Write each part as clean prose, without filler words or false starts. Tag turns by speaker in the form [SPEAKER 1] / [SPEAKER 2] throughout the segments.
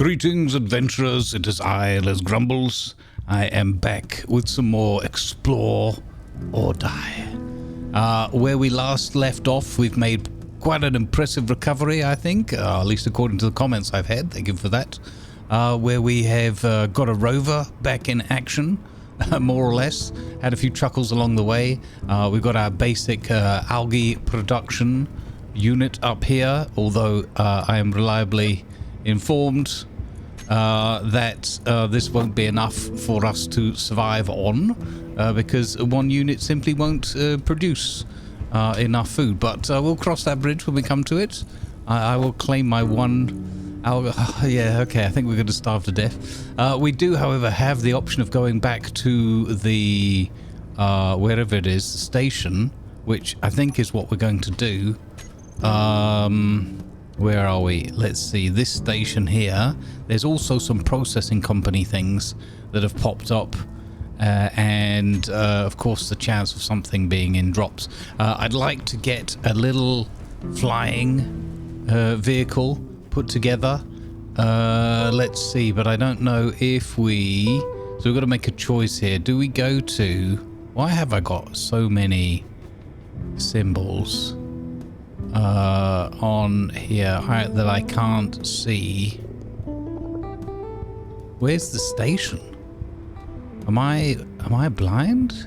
[SPEAKER 1] Greetings, adventurers. It is I, Les Grumbles. I am back with some more Explore or Die. Where we last left off, we've made quite an impressive recovery, I think, at least according to the comments I've had. Thank you for that. Where we have got a rover back in action, more or less. Had a few chuckles along the way. We've got our basic algae production unit up here, although I am reliably informed that this won't be enough for us to survive on because one unit simply won't produce enough food. But we'll cross that bridge when we come to it. I will claim my one alga. Yeah, okay, I think we're going to starve to death. We do, however, have the option of going back to the wherever it is, station, which I think is what we're going to do. Where are we? Let's see, this station here. There's also some processing company things that have popped up, and of course the chance of something being in drops. I'd like to get a little flying vehicle put together. Let's see, but I don't know if we... So we've got to make a choice here. Do we go to... Why have I got so many symbols on here that I can't see? Where's the station? Am I blind?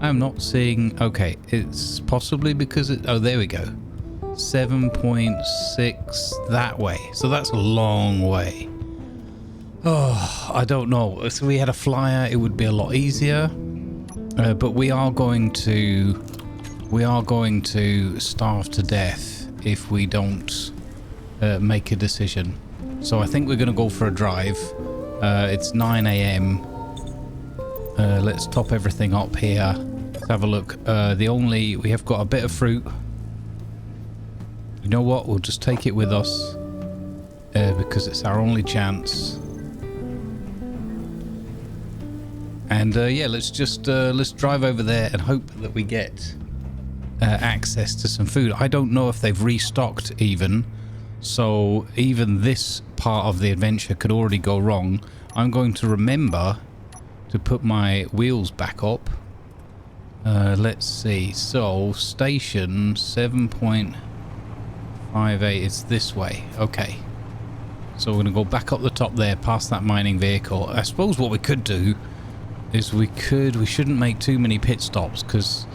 [SPEAKER 1] I'm not seeing. Okay, it's possibly because it... Oh, there we go. 7.6 that way. So that's a long way. Oh, I don't know. If we had a flyer, it would be a lot easier. But we are going to starve to death if we don't make a decision. So I think we're going to go for a drive. It's 9 a.m. Let's top everything up here. Let's have a look. We have got a bit of fruit. You know what? We'll just take it with us because it's our only chance. And yeah, let's drive over there and hope that we get access to some food. I don't know if they've restocked even, so even this part of the adventure could already go wrong. I'm going to remember to put my wheels back up. Let's see, so station 7.58 is this way. Okay, so we're going to go back up the top there past that mining vehicle. I suppose what we could do is we shouldn't make too many pit stops because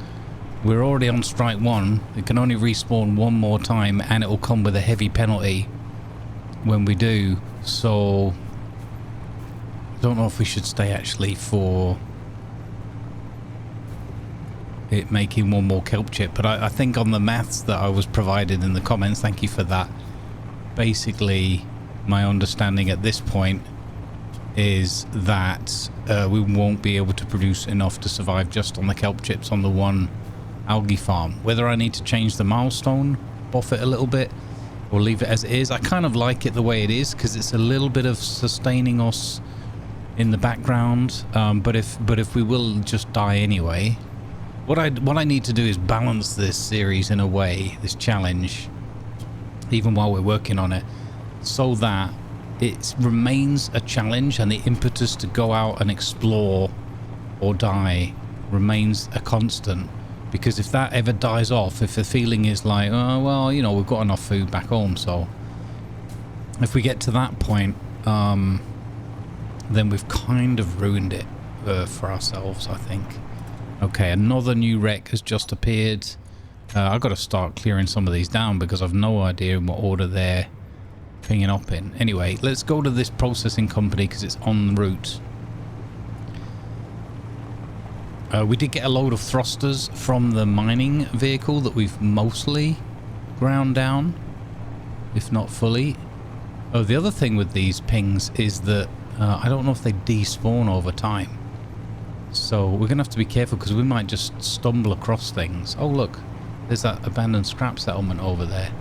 [SPEAKER 1] we're already on strike one. It can only respawn one more time and it will come with a heavy penalty when we do. So I don't know if we should stay actually for it making one more kelp chip, but I think on the maths that I was provided in the comments, thank you for that. Basically, my understanding at this point is that we won't be able to produce enough to survive just on the kelp chips on the one Algaefarm. Whether I need to change the milestone, buff it a little bit, or leave it as it is. I kind of like it the way it is because it's a little bit of sustaining us in the background. But if we will just die anyway, what I need to do is balance this series in a way, this challenge, even while we're working on it, so that it remains a challenge and the impetus to go out and explore or die remains a constant. Because if that ever dies off, if the feeling is like, oh, well, you know, we've got enough food back home, so if we get to that point, then we've kind of ruined it for ourselves, I think. Okay, another new wreck has just appeared. I've got to start clearing some of these down because I've no idea in what order they're pinging up in. Anyway, let's go to this processing company because it's en route. We did get a load of thrusters from the mining vehicle that we've mostly ground down, if not fully. Oh, the other thing with these pings is that I don't know if they despawn over time. So we're going to have to be careful because we might just stumble across things. Oh, look, there's that abandoned scrap settlement over there.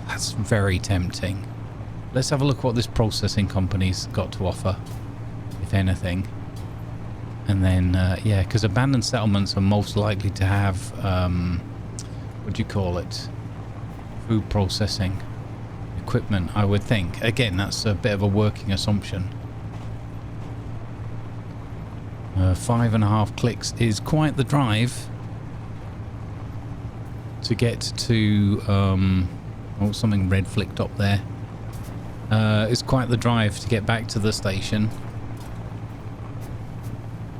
[SPEAKER 1] That's very tempting. Let's have a look what this processing company's got to offer, if anything. And then, yeah, because abandoned settlements are most likely to have, what do you call it? Food processing equipment, I would think. Again, that's a bit of a working assumption. 5.5 clicks is quite the drive to get to... oh, something red flicked up there. It's quite the drive to get back to the station.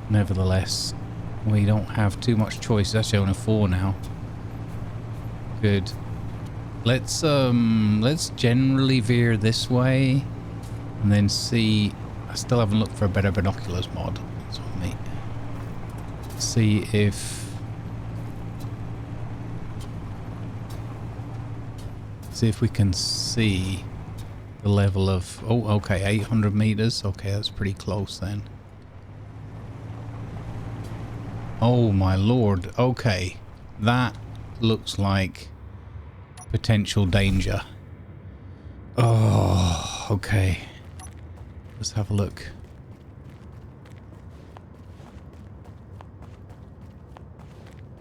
[SPEAKER 1] Nevertheless, we don't have too much choice. It's actually only 4 now. Good. Let's generally veer this way and then see. I still haven't looked for a better binoculars mod. That's on me. See if we can see the level of... oh, okay, 800 meters. Okay, that's pretty close then. Oh my lord. Okay, that looks like potential danger. Oh, okay. Let's have a look.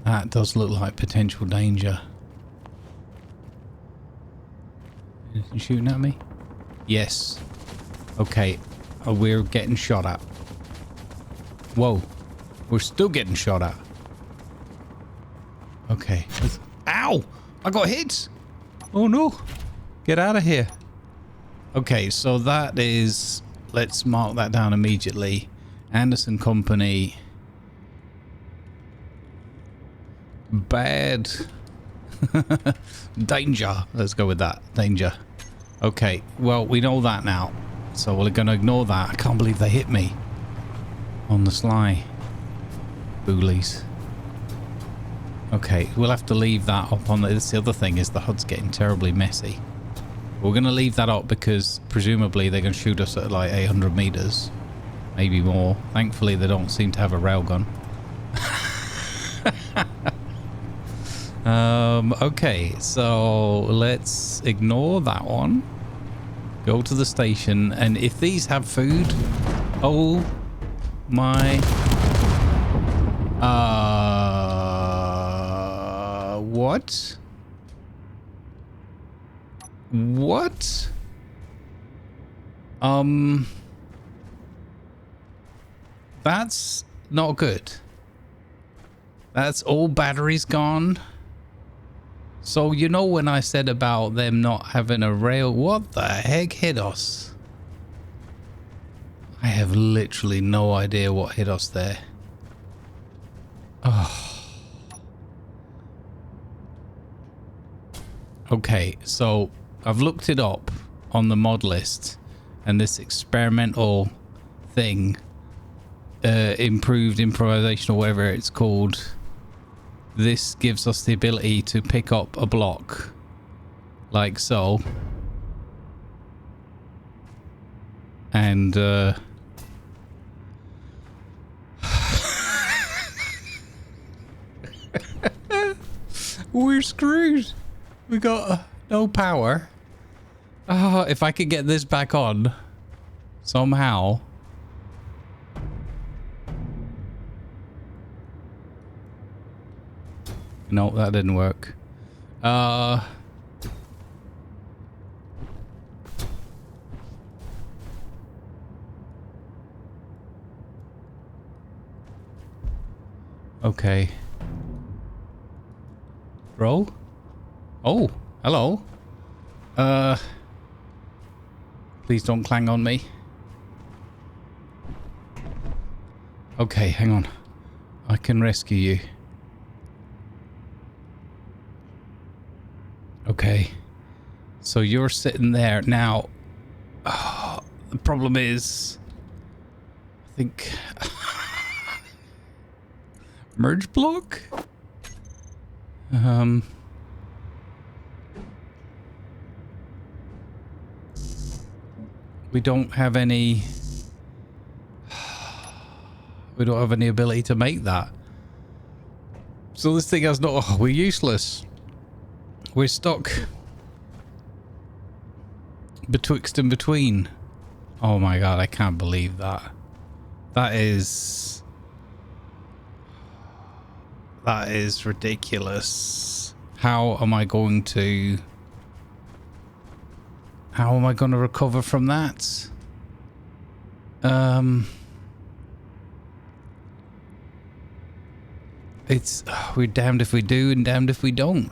[SPEAKER 1] That does look like potential danger. Is he shooting at me? Yes. Okay. Oh, we're getting shot at. Whoa. We're still getting shot at. Okay. Ow! I got hit! Oh no! Get out of here. Okay, so that is... let's mark that down immediately. Anderson Company. Bad. Danger. Let's go with that. Danger. Okay, well, we know that now. So we're going to ignore that. I can't believe they hit me. On the sly. Boolies. Okay, we'll have to leave that up on the... this, the other thing is the HUD's getting terribly messy. We're going to leave that up because presumably they're going to shoot us at like 800 meters. Maybe more. Thankfully, they don't seem to have a railgun. Okay, so let's ignore that one. Go to the station, and if these have food... oh my... what? What? That's not good. That's all batteries gone. So, you know when I said about them not having a rail, what the heck hit us? I have literally no idea what hit us there. Oh. Okay, so I've looked it up on the mod list, and this experimental thing, improved improvisation or whatever it's called, this gives us the ability to pick up a block like so, and we're screwed. We got no power. Oh, if I could get this back on somehow. No, that didn't work. Okay. Bro? Oh, hello. Please don't clang on me. Okay, hang on. I can rescue you. Okay. So you're sitting there now. Oh, the problem is, I think merge block? We don't have any... we don't have any ability to make that. So this thing has no... oh, we're useless. We're stuck betwixt and between. Oh my god, I can't believe that. That is ridiculous. How am I going to... How am I going to recover from that? It's... we're damned if we do and damned if we don't.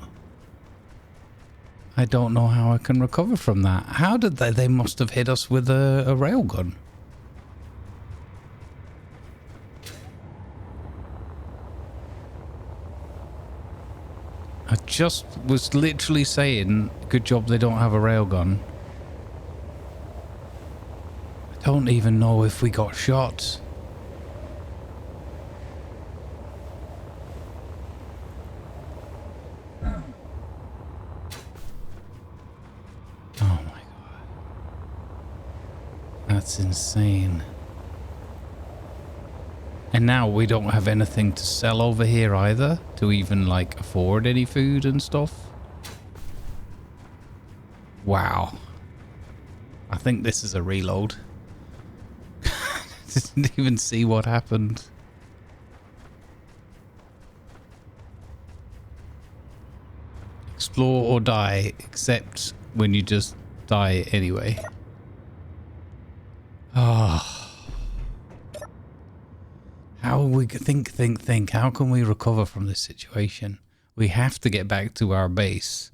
[SPEAKER 1] I don't know how I can recover from that. How did they... They must have hit us with a railgun. I just was literally saying, good job they don't have a railgun. I don't even know if we got shot. Oh my god. That's insane. And now we don't have anything to sell over here either, to even like afford any food and stuff. Wow. I think this is a reload. Didn't even see what happened. Explore or die, except when you just die anyway. Oh. How we think. How can we recover from this situation? We have to get back to our base,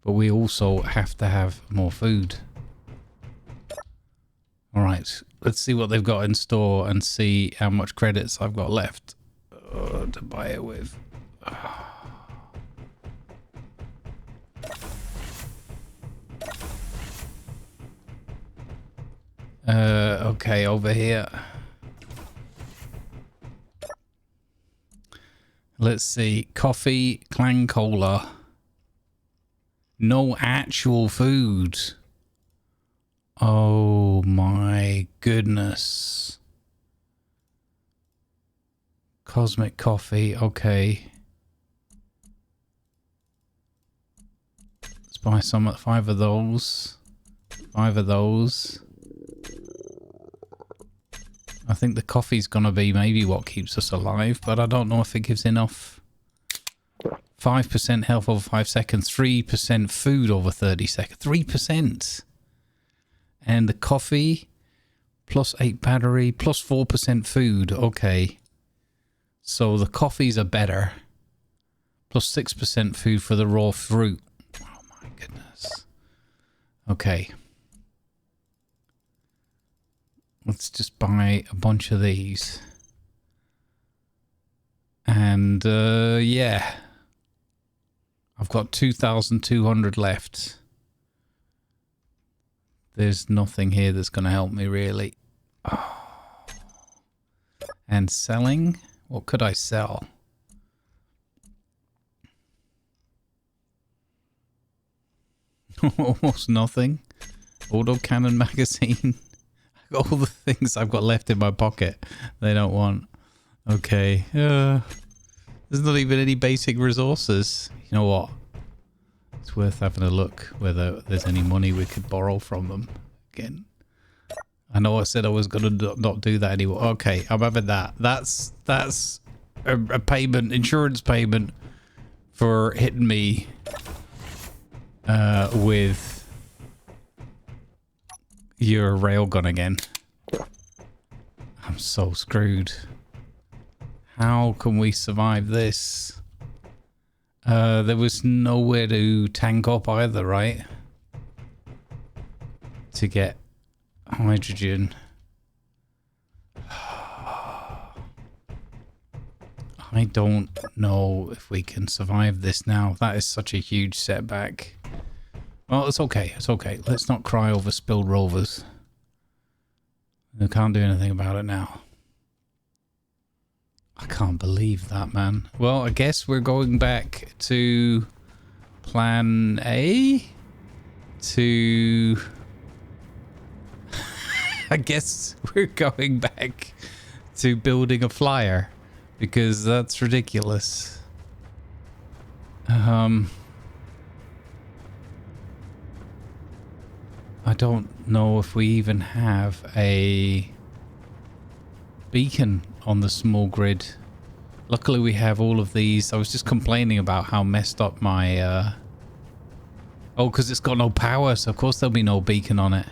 [SPEAKER 1] but we also have to have more food. All right, let's see what they've got in store and see how much credits I've got left to buy it with. Okay, over here. Let's see. Coffee, clang cola. No actual food. Oh my goodness. Cosmic coffee. Okay. Let's buy some at 5 of those. 5 of those. I think the coffee's gonna be maybe what keeps us alive, but I don't know if it gives enough. 5% health over 5 seconds, 3% food over 30 seconds. 3%! And the coffee, plus 8 battery, plus 4% food. Okay. So the coffees are better. Plus 6% food for the raw fruit. Oh my goodness. Okay. Let's just buy a bunch of these. And, yeah. I've got 2,200 left. There's nothing here that's going to help me, really. Oh. And selling? What could I sell? Almost nothing. Autocannon magazine. All the things I've got left in my pocket they don't want. Okay. There's not even any basic resources. You know what? It's worth having a look whether there's any money we could borrow from them. Again, I know I said I was going to not do that anymore. Okay, I'm having that. That's a payment, insurance payment for hitting me with your railgun again. I'm so screwed. How can we survive this? There was nowhere to tank up either, right? To get hydrogen. I don't know if we can survive this now. That is such a huge setback. Well, it's okay. It's okay. Let's not cry over spilled rovers. We can't do anything about it now. I can't believe that, man. Well, I guess we're going back to plan A to... I guess we're going back to building a flyer because that's ridiculous. I don't know if we even have a beacon on the small grid. Luckily we have all of these. I was just complaining about how messed up my Oh, because it's got no power, so of course there'll be no beacon on it.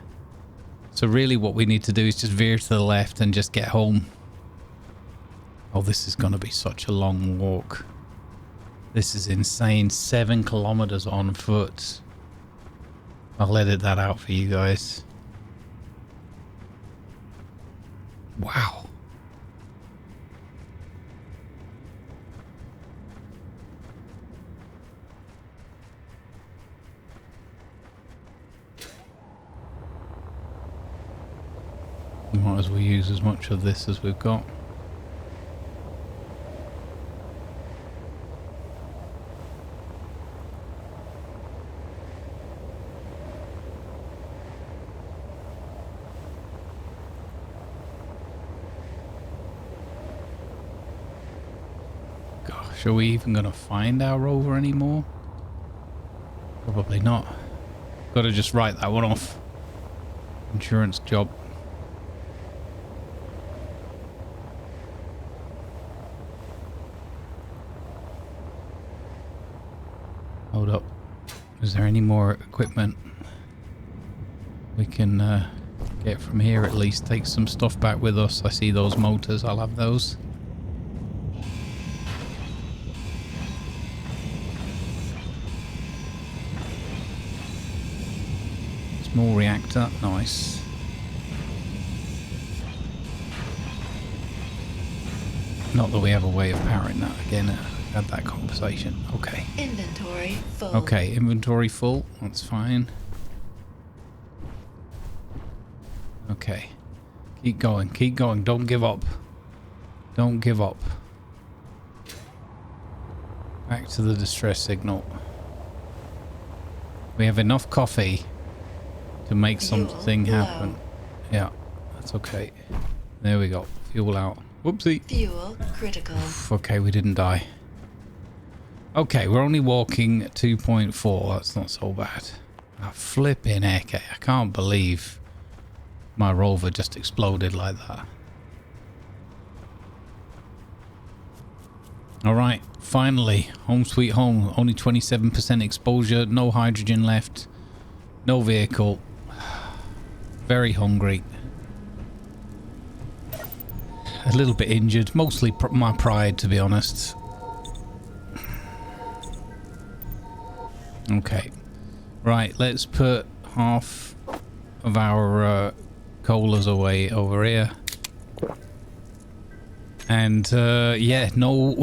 [SPEAKER 1] So really what we need to do is just veer to the left and just get home. Oh, this is going to be such a long walk. This is insane. 7 kilometers on foot. I'll edit that out for you guys. Wow. We might as well use as much of this as we've got. Gosh, are we even going to find our rover anymore? Probably not. Got to just write that one off. Insurance job. Hold up. Is there any more equipment we can get from here? At least take some stuff back with us. I see those motors. I'll have those. Small reactor. Nice. Not that we have a way of powering that again. Had that conversation. Okay.
[SPEAKER 2] Inventory full.
[SPEAKER 1] Okay, inventory full. That's fine. Okay. Keep going. Keep going. Don't give up. Don't give up. Back to the distress signal. We have enough coffee to make something happen. Yeah, that's okay. There we go. Fuel out. Whoopsie.
[SPEAKER 2] Fuel critical.
[SPEAKER 1] Okay, we didn't die. Okay, we're only walking 2.4. That's not so bad. Ah, flipping heck. I can't believe my rover just exploded like that. Alright, finally. Home sweet home. Only 27% exposure. No hydrogen left. No vehicle. Very hungry. A little bit injured. Mostly my pride, to be honest. Okay, right, let's put half of our colas away over here. And yeah, no,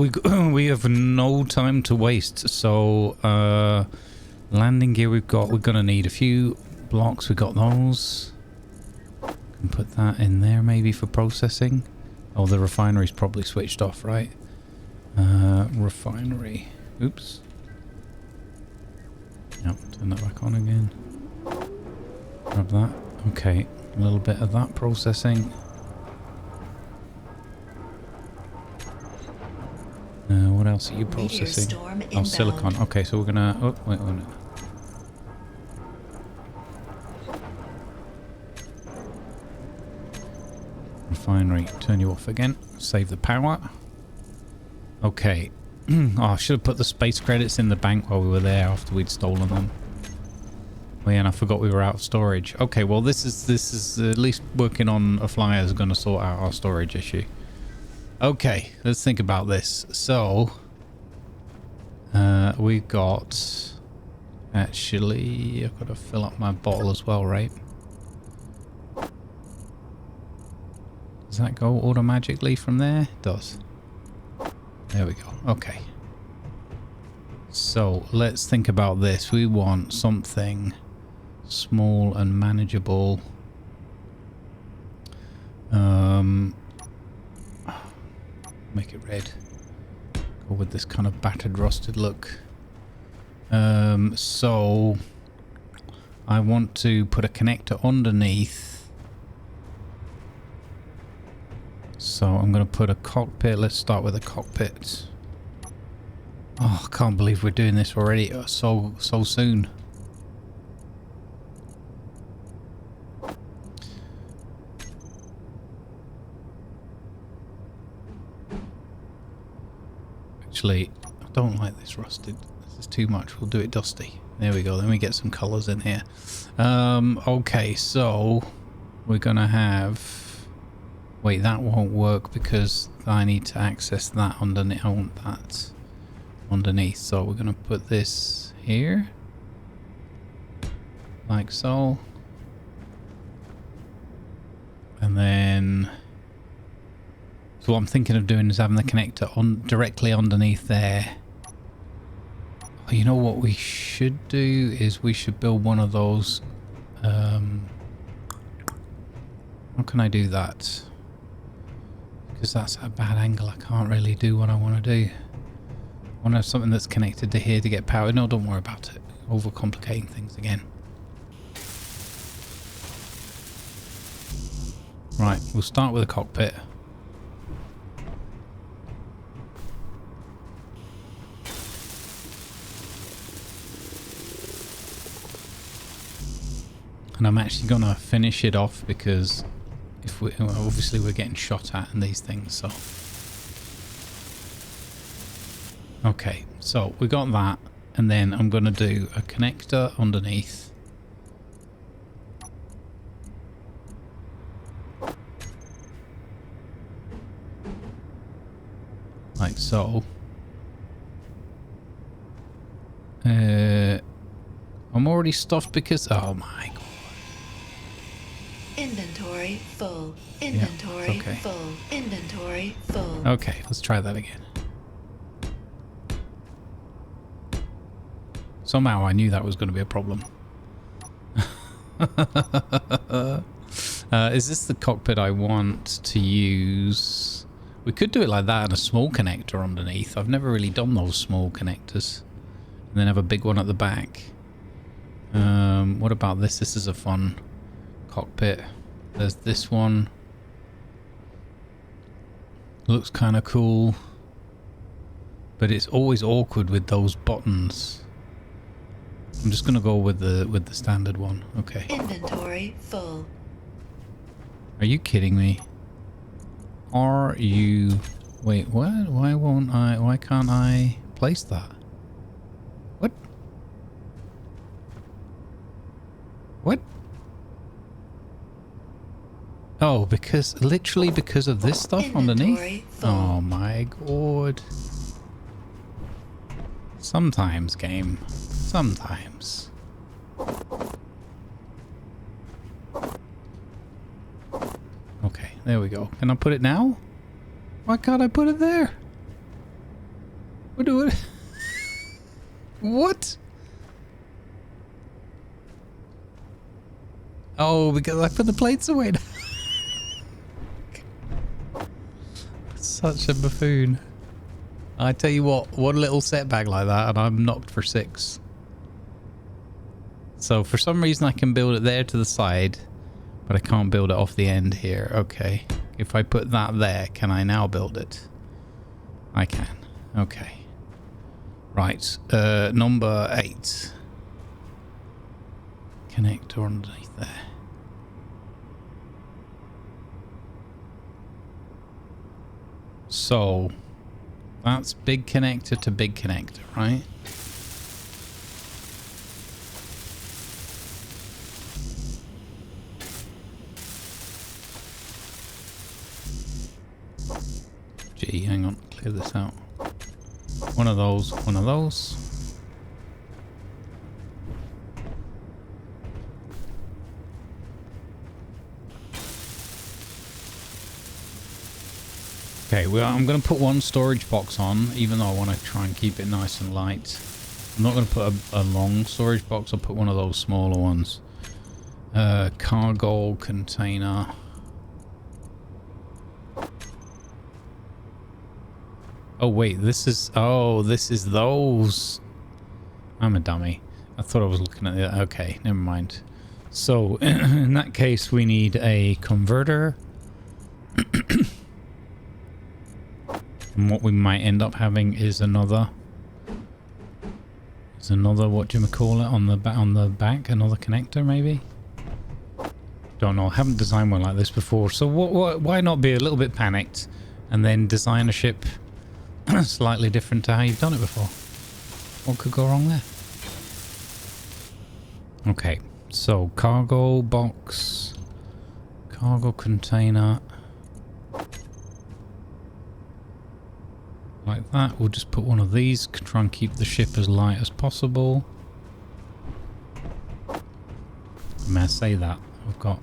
[SPEAKER 1] we have no time to waste. So landing gear we're gonna need a few blocks. We got those. Can put that in there maybe for processing. Oh, the refinery's probably switched off, right? Refinery. Oops. Yep, turn that back on again. Grab that. Okay, a little bit of that processing. What else are you processing? Oh, silicon. Okay, so we're gonna... Oh, wait. Refinery, turn you off again. Save the power. Okay. Oh, I should have put the space credits in the bank while we were there after we'd stolen them. Oh yeah, and I forgot we were out of storage. Okay, well this is at least working on a flyer is going to sort out our storage issue. Okay, let's think about this. So, we've got... Actually, I've got to fill up my bottle as well, right? Does that go automatically from there? It does. There we go. Okay. So let's think about this. We want something small and manageable. Make it red. Go with this kind of battered, rusted look. So I want to put a connector underneath. So I'm going to put a cockpit. Let's start with a cockpit. Oh, I can't believe we're doing this already so soon. Actually, I don't like this rusted. This This is too much. We'll do it dusty. There we go. Then we get some colours in here. Okay, so we're gonna have. Wait, that won't work because I need to access that underneath. I want that underneath. So we're gonna put this here, like so, and then. So what I'm thinking of doing is having the connector on directly underneath there. Oh, you know what we should do is we should build one of those. How can I do that? Because that's a bad angle. I can't really do what I want to do. I want to have something that's connected to here to get power. No, don't worry about it. Overcomplicating things again. Right, we'll start with the cockpit. And I'm actually going to finish it off because if we obviously we're getting shot at in these things, so. Okay, so we got that, and then I'm going to do a connector underneath. Like so. I'm already stuffed because, oh my god.
[SPEAKER 2] Inventory full. Inventory
[SPEAKER 1] okay.
[SPEAKER 2] full. Inventory full.
[SPEAKER 1] Okay, let's try that again. Somehow I knew that was going to be a problem. Is this the cockpit I want to use? We could do it like that and a small connector underneath. I've never really done those small connectors. And then have a big one at the back. What about this? This is a fun cockpit. There's this one. Looks kind of cool. But it's always awkward with those buttons. I'm just gonna go with the standard one. Okay.
[SPEAKER 2] Inventory full.
[SPEAKER 1] Are you kidding me? Are you... Wait, what? Why won't I... Why can't I place that? What? What? Oh, because... Literally because of this stuff
[SPEAKER 2] Inventory
[SPEAKER 1] underneath?
[SPEAKER 2] full.
[SPEAKER 1] Oh my god. Sometimes, game. Sometimes. Okay, there we go. Can I put it now? Why can't I put it there? What do it? What? Oh, because I put the plates away. Such a buffoon. I tell you what, one little setback like that and I'm knocked for 6. So for some reason I can build it there to the side, but I can't build it off the end here. Okay. If I put that there, can I now build it? I can. Okay. Right. Number 8. Connector underneath there. So that's big connector to big connector, right? Gee, hang on, clear this out. One of those, one of those. Okay, well, I'm going to put one storage box on, even though I want to try and keep it nice and light. I'm not going to put a long storage box, I'll put one of those smaller ones. Cargo container. Oh wait, this is... Oh, this is those. I'm a dummy. I thought I was looking at it. Okay, never mind. So, in that case, we need a converter. And what we might end up having is another... whatchamacallit, on the back, another connector maybe? Don't know, I haven't designed one like this before, so why not be a little bit panicked and then design a ship slightly different to how you've done it before? What could go wrong there? Okay, so cargo box, cargo container. Like that. We'll just put one of these, try and keep the ship as light as possible. May I say that? I've got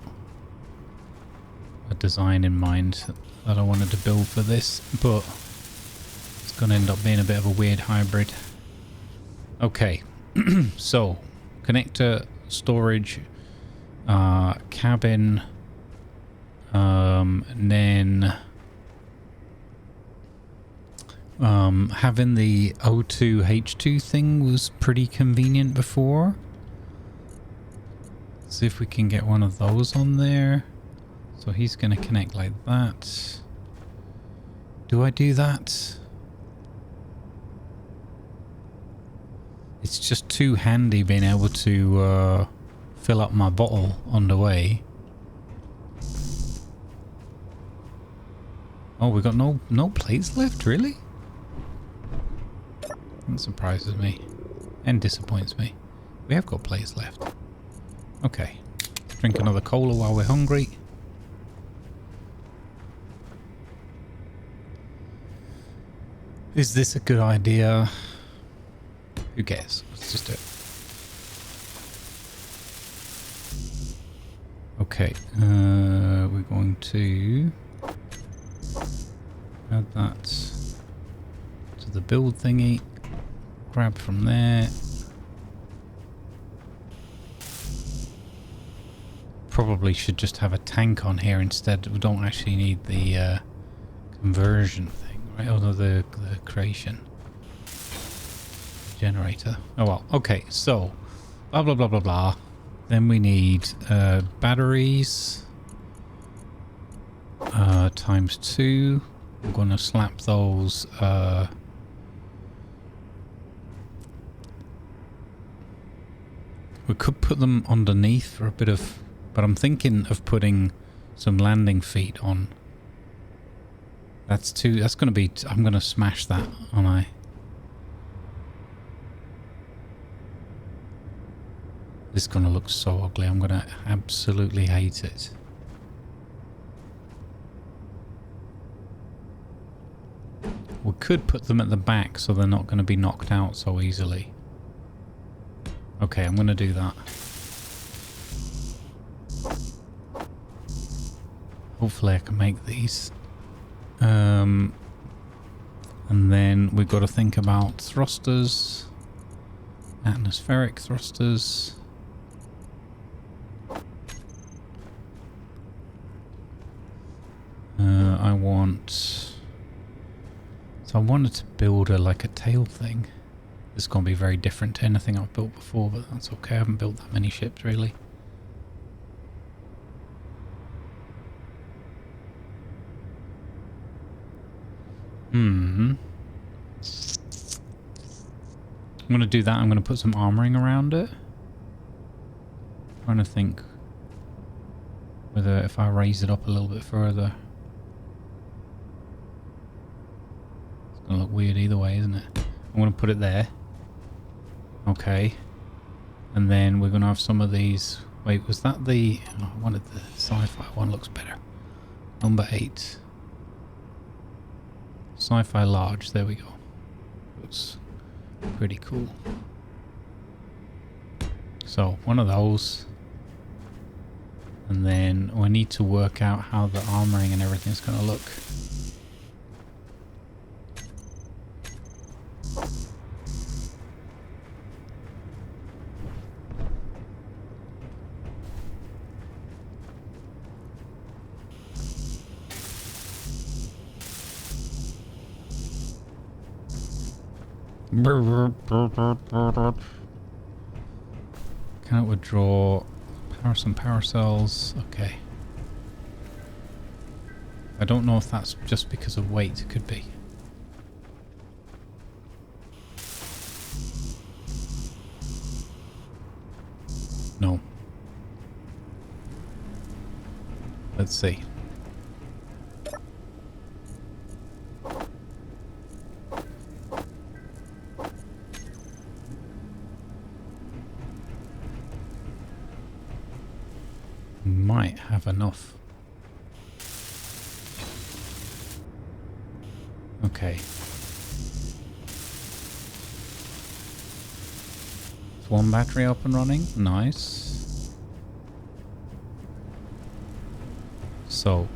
[SPEAKER 1] a design in mind that I wanted to build for this, but it's going to end up being a bit of a weird hybrid. Okay, so connector, storage, cabin, and then having the O2H2 thing was pretty convenient before. See if we can get one of those on there. So he's going to connect like that. Do I do that? It's just too handy being able to fill up my bottle on the way. Oh, we got no plates left, really? That surprises me and disappoints me. We have got plates left. Okay, drink another cola while we're hungry. Is this a good idea? Who cares? Let's just do it. Okay, we're going to add that to the build thingy. Grab from there. Probably should just have a tank on here instead. We don't actually need the conversion thing, right? Or the creation generator. Oh well. Okay, so blah blah blah blah blah. Then we need batteries times 2. I'm going to slap those. We could put them underneath for a bit of. But I'm thinking of putting some landing feet on. That's too. That's going to be. I'm going to smash that, aren't I? This is going to look so ugly. I'm going to absolutely hate it. We could put them at the back so they're not going to be knocked out so easily. Okay, I'm going to do that. Hopefully I can make these. And then we've got to think about thrusters. Atmospheric thrusters. I want... So I wanted to build like a tail thing. This is going to be very different to anything I've built before, but that's okay. I haven't built that many ships really. I'm going to do that. I'm going to put some armoring around it. Trying to think whether if I raise it up a little bit further. It's going to look weird either way, isn't it? I'm going to put it there. Okay. And then we're going to have some of these. Wait, was that the... Oh, I wanted the sci-fi one. Looks better. Number 8. Sci-fi large, there we go. Looks pretty cool. So, one of those. And then we need to work out how the armoring and everything's going to look. Cannot withdraw some power cells. Okay. I don't know if that's just because of weight. It could be. No. Let's see. might have enough. Okay. Is one battery up and running? Nice. So,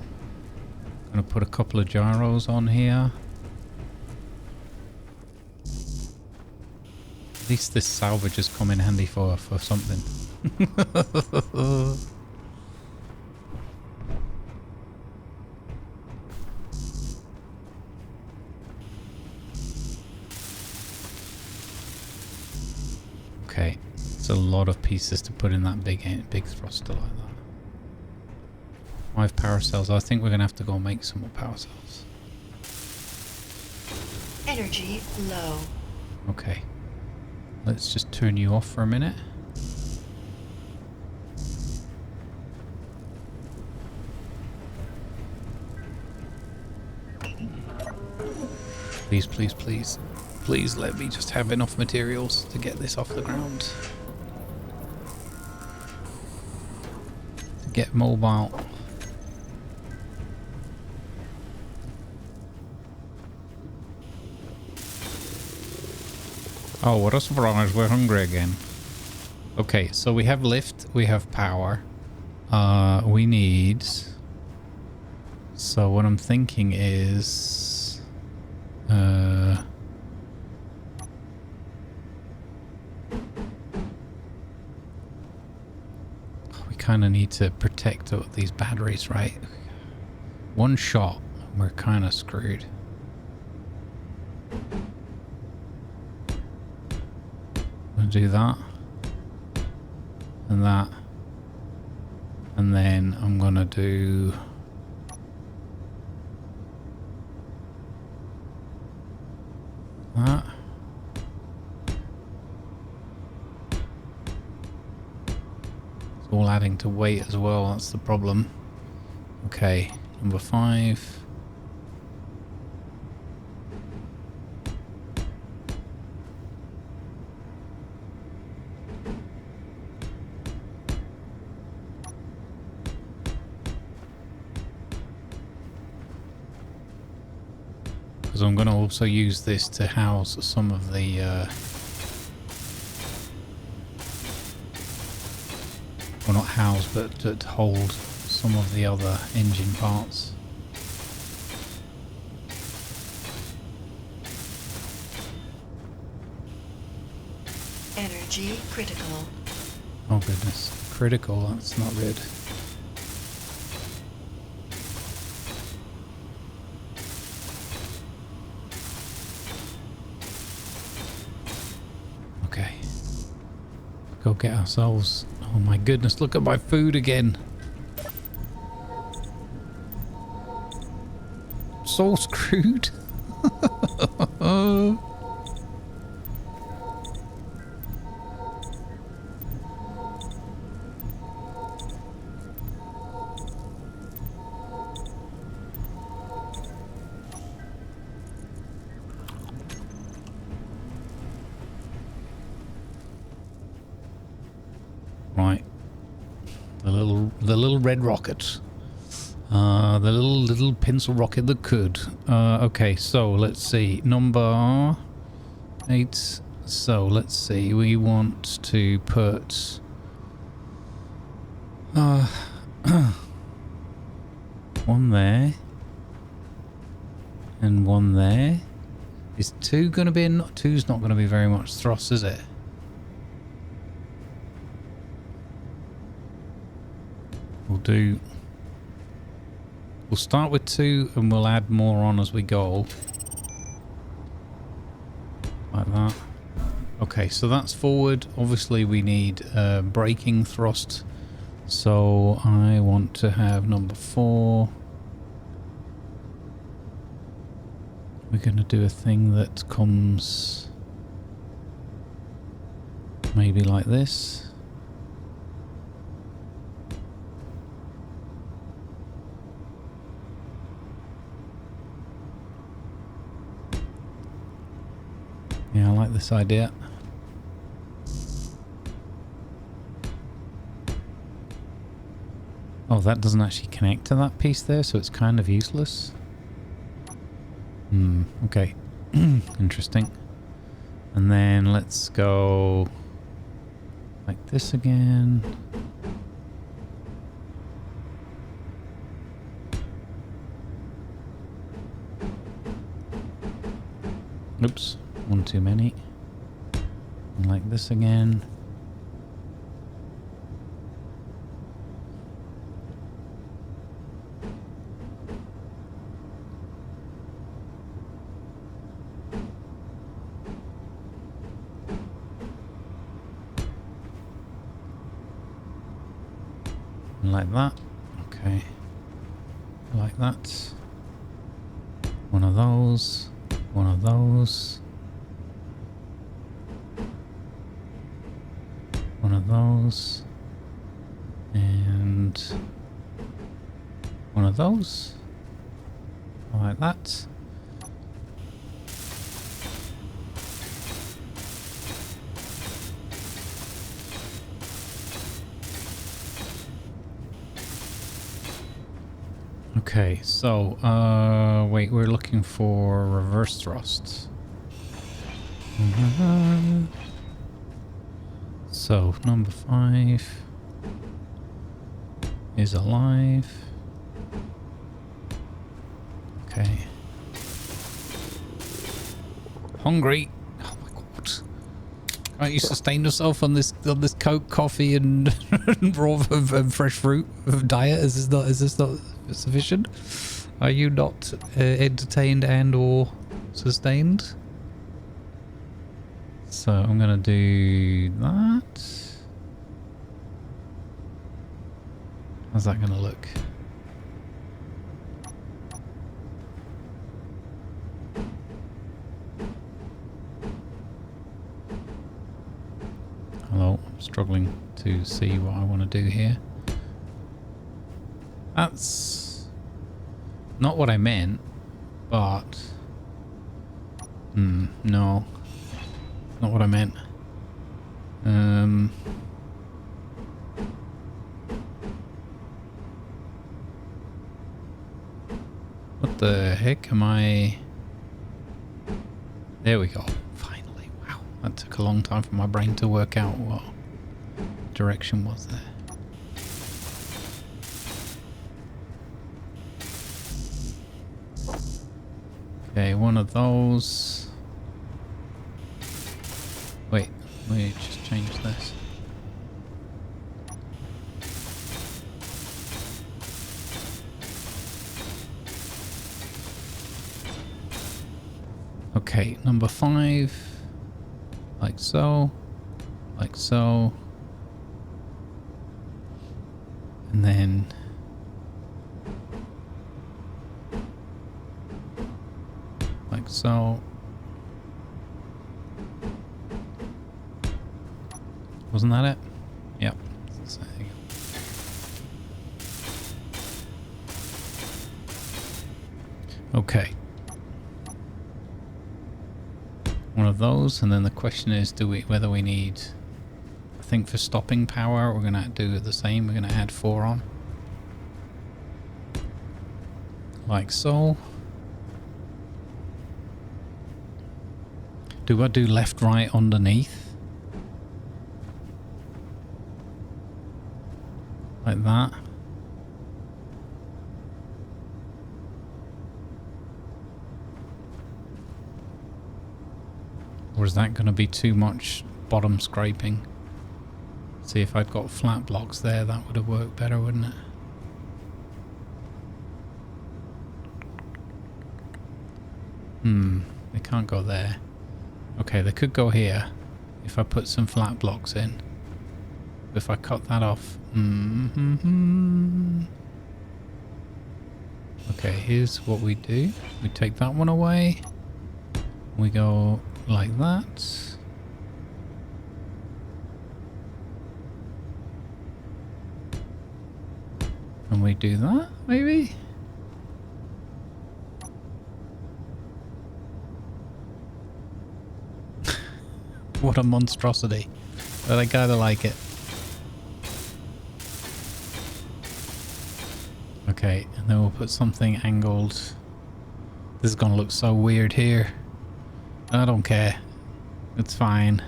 [SPEAKER 1] I'm gonna put a couple of gyros on here. At least this salvage has come in handy for something. Okay, it's a lot of pieces to put in that big thruster like that. 5 power cells. I think we're going to have to go make some more power cells.
[SPEAKER 2] Energy low.
[SPEAKER 1] Okay. Let's just turn you off for a minute. Please, please, please. Please let me just have enough materials to get this off the ground. To get mobile. Oh, what a surprise. We're hungry again. Okay, so we have lift, we have power. We need... So what I'm thinking is... we kind of need to protect these batteries, right? One shot, we're kind of screwed. Do that and that, and then I'm gonna do that. It's all adding to weight as well, that's the problem. Okay, number 5. I'm going to also use this to house some of the well, not house, but to hold some of the other engine parts.
[SPEAKER 2] Energy critical.
[SPEAKER 1] Oh goodness, critical, that's not good. Go get ourselves... Oh my goodness, look at my food again. So screwed. Right, the little red rocket, the little pencil rocket that could. Okay, so let's see, number 8. So let's see, we want to put one there and one there. Is 2 going to be enough? 2's not going to be very much thrust, is it? We'll start with 2 and we'll add more on as we go. Like that. Okay, so that's forward. Obviously we need braking thrust. So I want to have number 4. We're going to do a thing that comes maybe like this. Yeah, I like this idea. Oh, Oh, that doesn't actually connect to that piece there, so it's kind of useless. Okay. Interesting. And then let's go like this again. Oops, one too many. And like this again. And like that. Okay. Like that. One of those. One of those. One of those. And one of those. Like that. Okay, so, wait, we're looking for reverse thrusts. So, number 5 is alive. Okay. Hungry. Oh my god. Can't you sustain yourself on this Coke, coffee, and raw and fresh fruit diet? Is this not sufficient? Are you not entertained and or sustained? So I'm gonna do that. How's that gonna look? Hello, I'm struggling to see what I want to do here. That's not what I meant, but no, not what I meant. What the heck am I? There we go. Finally. Wow, that took a long time for my brain to work out what direction was there. Okay, one of those. Wait, let me just change this. Okay, number 5. Like so. Like so. And then like so. Wasn't that it? Yep. So, there you go. Okay. One of those, and then the question is, whether we need, I think for stopping power, we're gonna do the same. We're gonna add 4 on. Like so. Do I do left, right, underneath? Like that. Or is that going to be too much bottom scraping? See, if I'd got flat blocks there, that would have worked better, wouldn't it? They can't go there. Okay, they could go here if I put some flat blocks in. If I cut that off. Okay, here's what we do. We take that one away. We go like that. And we do that, maybe? What a monstrosity. But I kinda like it. Okay, and then we'll put something angled. This is gonna look so weird here. I don't care. It's fine.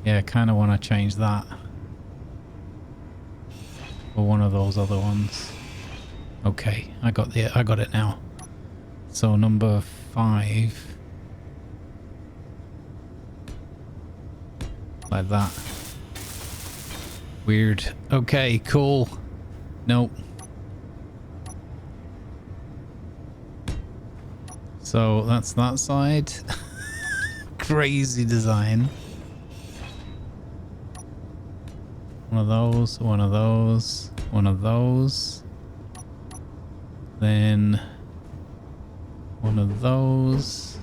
[SPEAKER 1] Yeah, I kind of want to change that. Or one of those other ones. Okay, I got it now. So number 5. Like that. Weird. Okay, cool. Nope. So that's that side. Crazy design. One of those, one of those, one of those. Then one of those.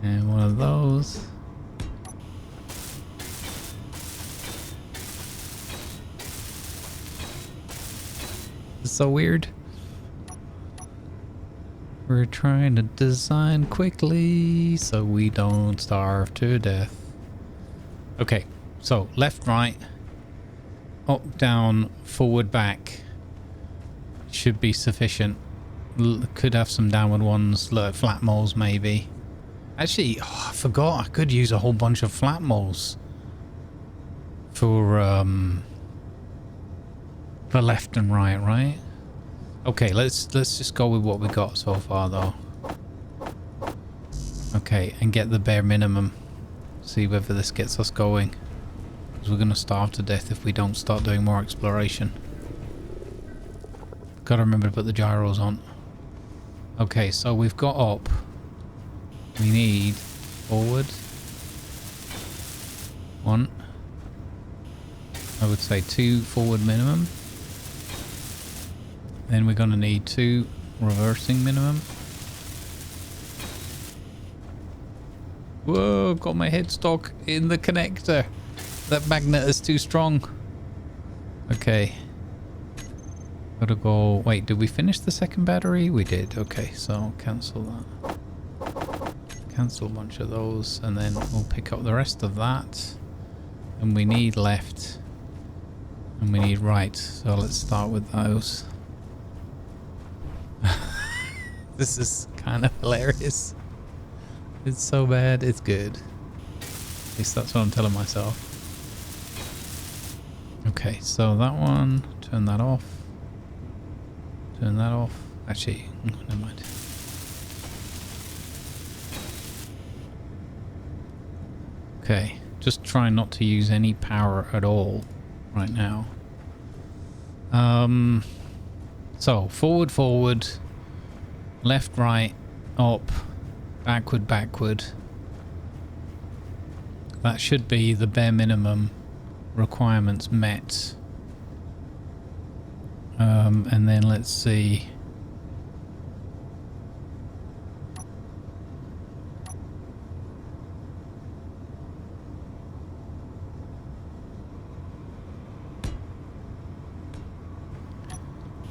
[SPEAKER 1] And one of those. It's so weird. We're trying to design quickly so we don't starve to death. Okay, so left, right, up, down, forward, back should be sufficient. Could have some downward ones, look, flat moles maybe. Actually, I forgot I could use a whole bunch of flat moles for left and right, right? Okay, let's just go with what we got so far though. Okay, and get the bare minimum. See whether this gets us going. Because we're going to starve to death if we don't start doing more exploration. Gotta remember to put the gyros on. Okay, so we've got up. We need forward. 1. I would say 2 forward minimum. Then we're going to need 2 reversing minimum. Whoa, got my headstock in the connector. That magnet is too strong. Okay. Gotta go. Wait, did we finish the second battery? We did. Okay, so cancel that. Cancel a bunch of those, and then we'll pick up the rest of that. And we need left. And we need right. So let's start with those. This is kind of hilarious. It's so bad, it's good. At least that's what I'm telling myself. Okay, so that one, turn that off. Turn that off. Actually, never mind. Okay, just try not to use any power at all right now. So, forward, forward. Left, right, up, backward, backward. That should be the bare minimum requirements met. And then let's see.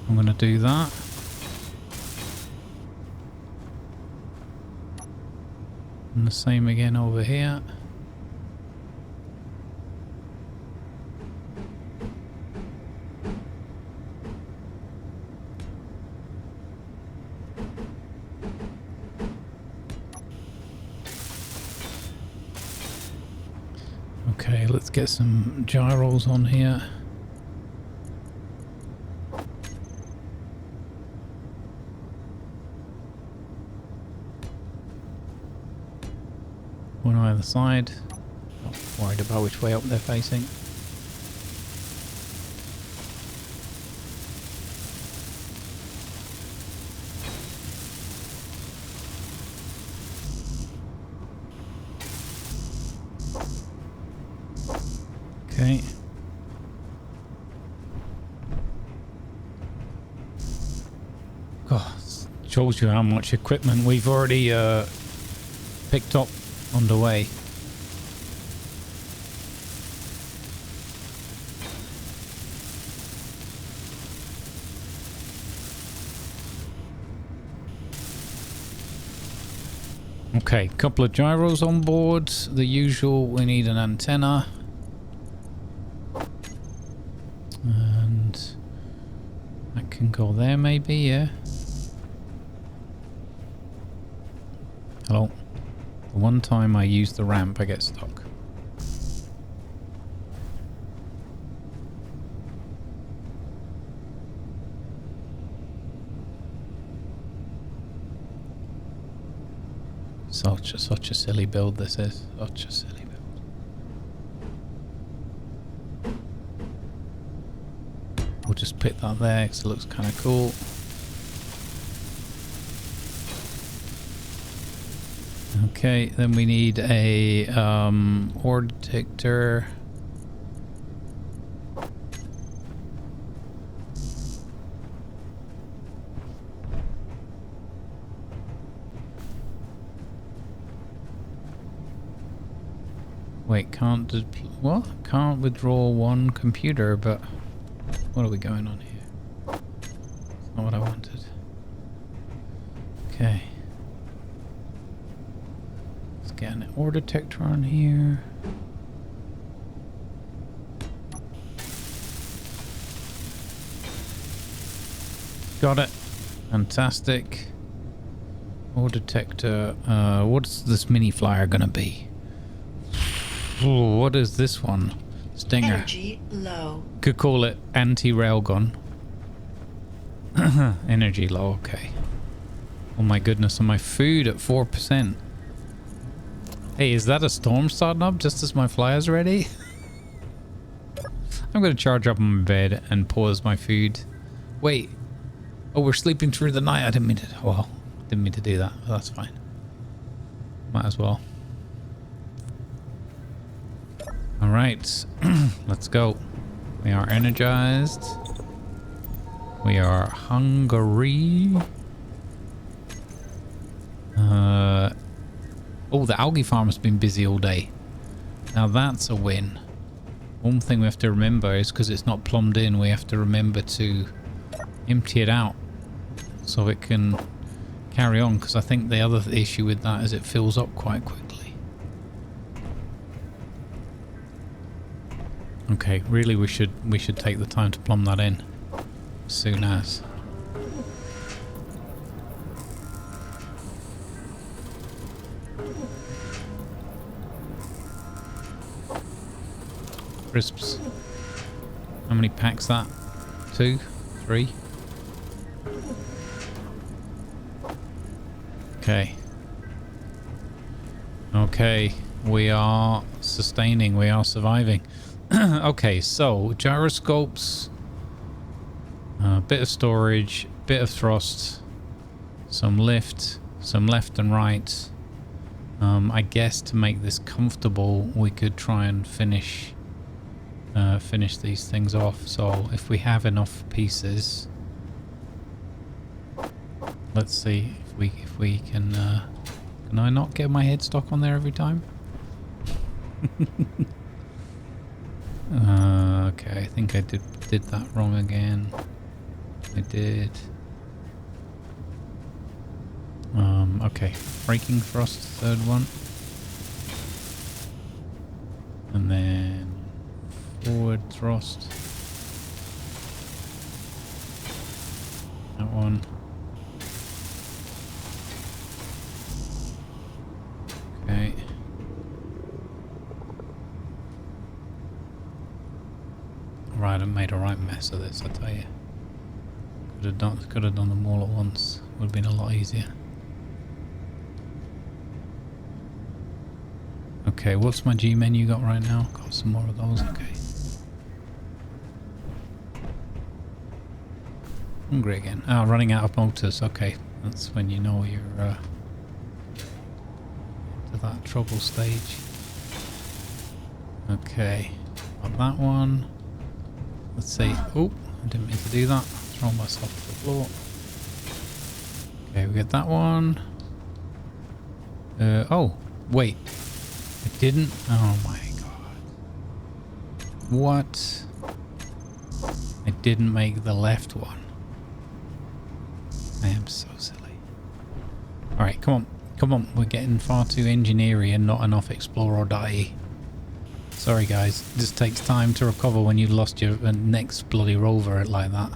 [SPEAKER 1] I'm going to do that. And the same again over here. Okay, let's get some gyros on here. One on either side. Not worried about which way up they're facing. Okay. God, shows you how much equipment we've already picked up on the way. Okay, couple of gyros on board. The usual, we need an antenna. Can go there maybe, yeah. Hello. The one time I use the ramp, I get stuck. Such a silly build this is. Such a silly build. We'll just put that there because it looks kind of cool. Okay, then we need a ore detector. Wait, can't withdraw one computer, but what are we going on here? That's not what I wanted. Okay. Let's get an ore detector on here. Got it. Fantastic. Ore detector. What's this mini flyer gonna be? Ooh, what is this one? Stinger.
[SPEAKER 2] Energy low.
[SPEAKER 1] Could call it anti-railgun. Energy low, okay. Oh my goodness, and my food at 4%. Hey, is that a storm starting up just as my flyer's ready? I'm going to charge up on my bed and pause my food. Wait. Oh, we're sleeping through the night. I didn't mean to. Well, didn't mean to do that. But that's fine. Might as well. All right. Let's go. We are energized. We are hungry. Oh, the Algaefarm has been busy all day. Now that's a win. One thing we have to remember is because it's not plumbed in, we have to remember to empty it out so it can carry on, because I think the other issue with that is it fills up quite quickly. Okay, really we should take the time to plumb that in as soon as. Crisps. How many packs that? 2? 3? Okay. Okay, we are sustaining, we are surviving. Okay, so gyroscopes, a bit of storage, bit of thrust, some lift, some left and right. I guess to make this comfortable, we could try and finish these things off. So if we have enough pieces, let's see if we can. Can I not get my head stuck on there every time? Okay, I think I did that wrong again. I did. Okay, braking thrust, third one, and then forward thrust. That one. Okay. Right, I made a right mess of this, I tell you. Could have done them all at once. Would have been a lot easier. Okay, what's my G menu got right now? Got some more of those, okay. Hungry again. Ah, running out of motors, okay. That's when you know you're to that trouble stage. Okay, got that one. Let's see. Oh, I didn't mean to do that. Throw myself to the floor. Okay, we get that one. Oh, wait. I didn't. Oh my god. What? I didn't make the left one. I am so silly. Alright, come on. Come on. We're getting far too engineering and not enough explore or die. Sorry guys. It just takes time to recover when you've lost your next bloody rover like that.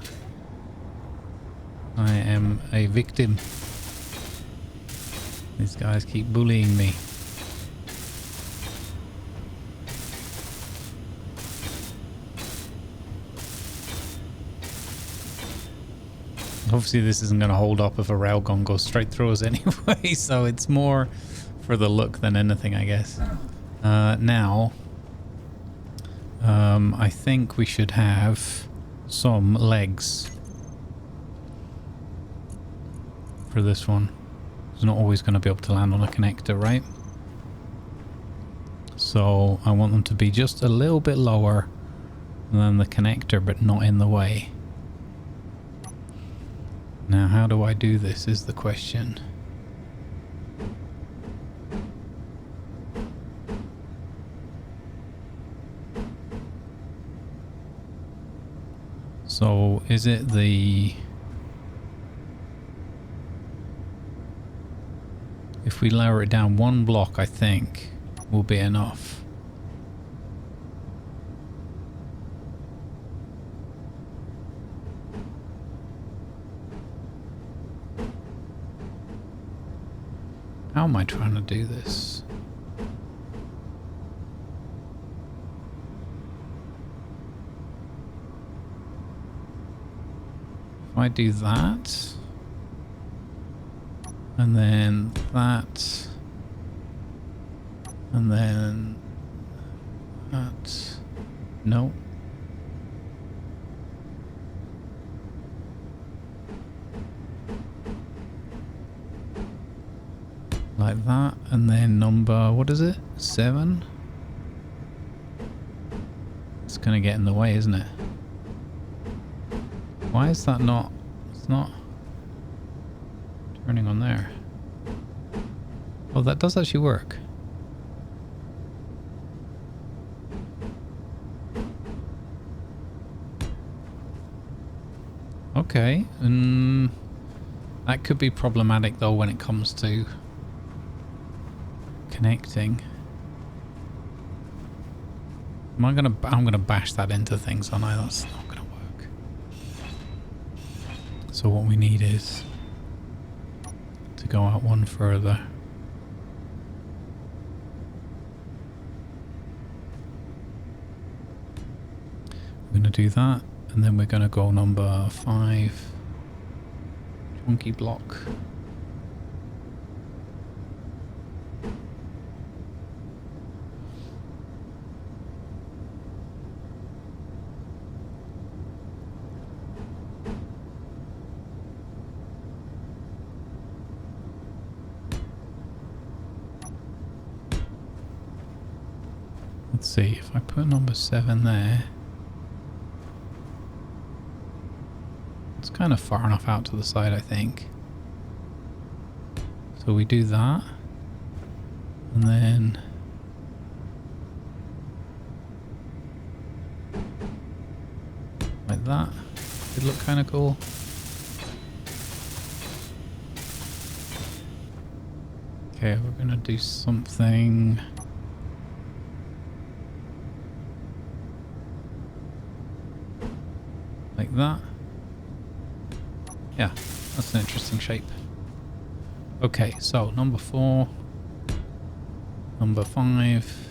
[SPEAKER 1] I am a victim. These guys keep bullying me. Obviously this isn't going to hold up if a railgun goes straight through us anyway, so it's more for the look than anything, I guess. Now, I think we should have some legs for this one. It's not always going to be able to land on a connector, right? So I want them to be just a little bit lower than the connector, but not in the way. Now, how do I do this is the question. So, is it the... If we lower it down one block, I think, will be enough. How am I trying to do this? If I do that, and then that, and then that, no. Like that, and then number, what is it? 7? It's gonna get in the way, isn't it? Why is that not? It's not turning on there. Oh, that does actually work. Okay, that could be problematic though when it comes to connecting. I'm gonna bash that into things, aren't I? That's not gonna work. So what we need is to go out one further. We're gonna do that, and then we're gonna go number 5. Chunky block. Let's see, if I put number 7 there, it's kind of far enough out to the side, I think. So we do that, and then like that. Could look kind of cool. Okay, we're gonna do something like that. Yeah, that's an interesting shape. Okay, so number 4, number 5.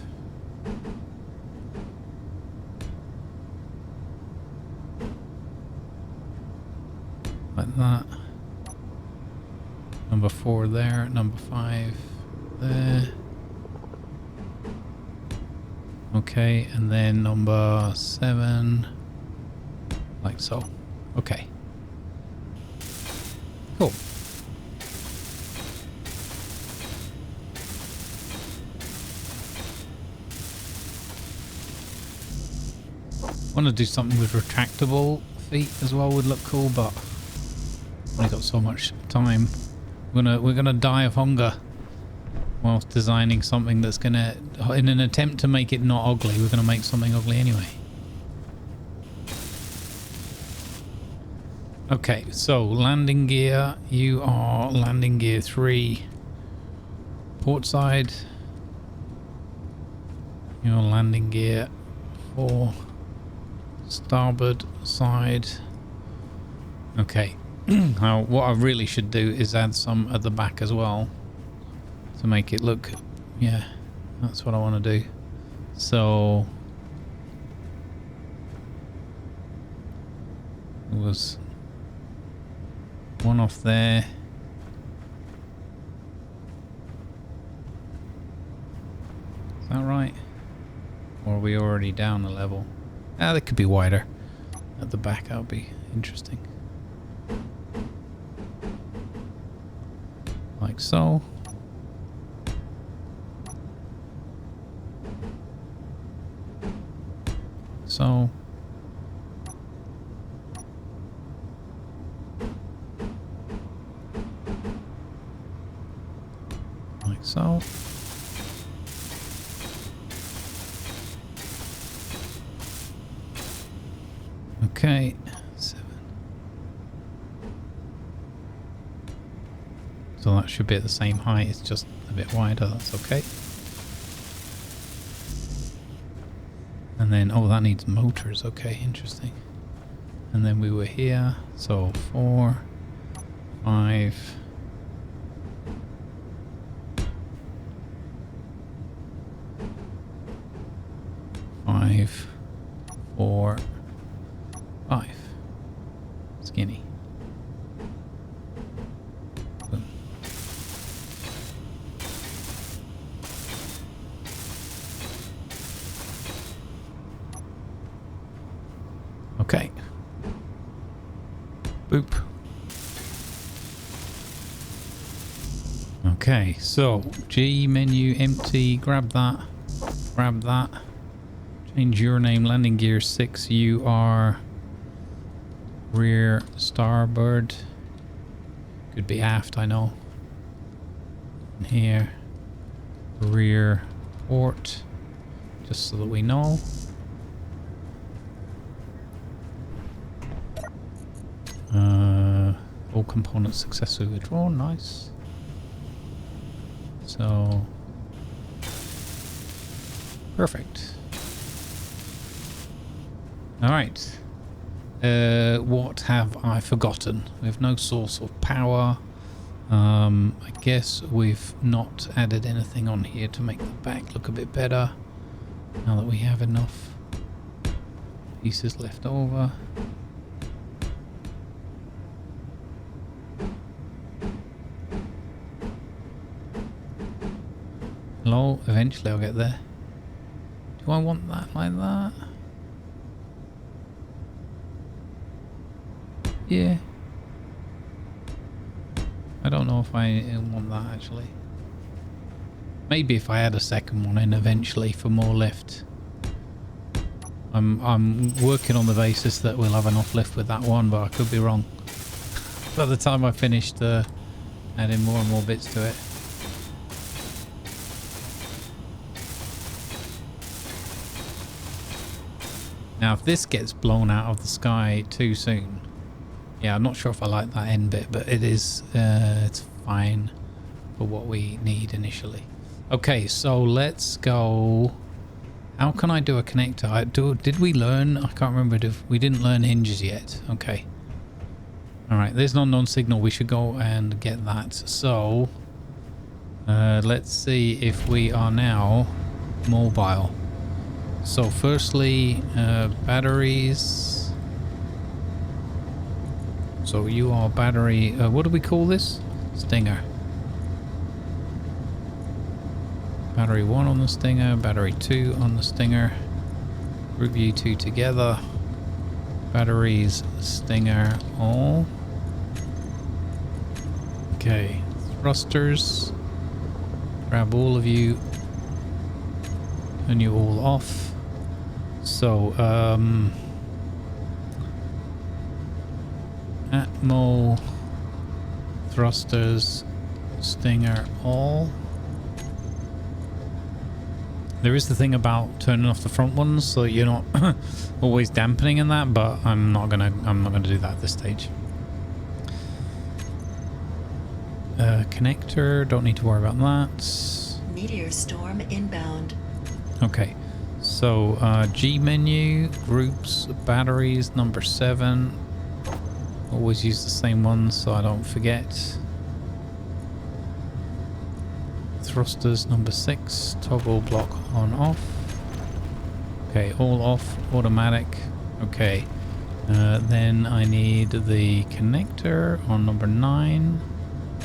[SPEAKER 1] Like that. Number 4 there, number 5 there. Okay, and then number 7. Like so. Okay. Cool. Want to do something with retractable feet as well would look cool, but only got so much time. We're gonna die of hunger whilst designing something that's gonna, in an attempt to make it not ugly, we're gonna make something ugly anyway. Okay, so landing gear, you are landing gear 3, port side. You're landing gear 4, starboard side. Okay, Now, what I really should do is add some at the back as well to make it look, yeah, that's what I want to do. So there was one off there. Is that right? Or are we already down a level? Ah, they could be wider at the back. That would be interesting. Like so. So. Like so. Okay, 7. So that should be at the same height, it's just a bit wider, that's okay. And then, oh, that needs motors, okay, interesting. And then we were here, so 4, 5. 5, 4, 5. Skinny. Boom. Okay. Boop. Okay, so G menu empty, grab that, grab that. Change your name, landing gear 6, you are rear starboard. Could be aft, I know. And here, rear port, just so that we know. All components successfully withdrawn, nice. So, perfect. Alright. What have I forgotten? We have no source of power. I guess we've not added anything on here to make the back look a bit better. Now that we have enough pieces left over. Hello, eventually I'll get there. Do I want that like that? Yeah. I don't know if I want that actually. Maybe if I add a second one in eventually for more lift. I'm working on the basis that we'll have enough lift with that one, but I could be wrong. By the time I finished adding more and more bits to it. Now if this gets blown out of the sky too soon, yeah, I'm not sure if I like that end bit, but it is, it's fine for what we need initially. Okay, so let's go. How can I do a connector? Did we learn? I can't remember. We didn't learn hinges yet. Okay. All right, there's no non-signal. We should go and get that. So let's see if we are now mobile. So firstly, batteries. So you are battery, what do we call this? Stinger. Battery 1 on the Stinger, battery 2 on the Stinger. Group you two together. Batteries, Stinger, all. Okay, thrusters. Grab all of you. Turn you all off. So, Atmo, thrusters, Stinger, all. There is the thing about turning off the front ones so you're not always dampening in that, but I'm not gonna do that at this stage. Connector, don't need to worry about that.
[SPEAKER 2] Meteor storm inbound.
[SPEAKER 1] Okay, so G menu, groups, batteries, number 7. Oh, Always use the same ones so I don't forget. Thrusters number 6, toggle block on off. Okay, all off, automatic. Okay, then I need the connector on number 9,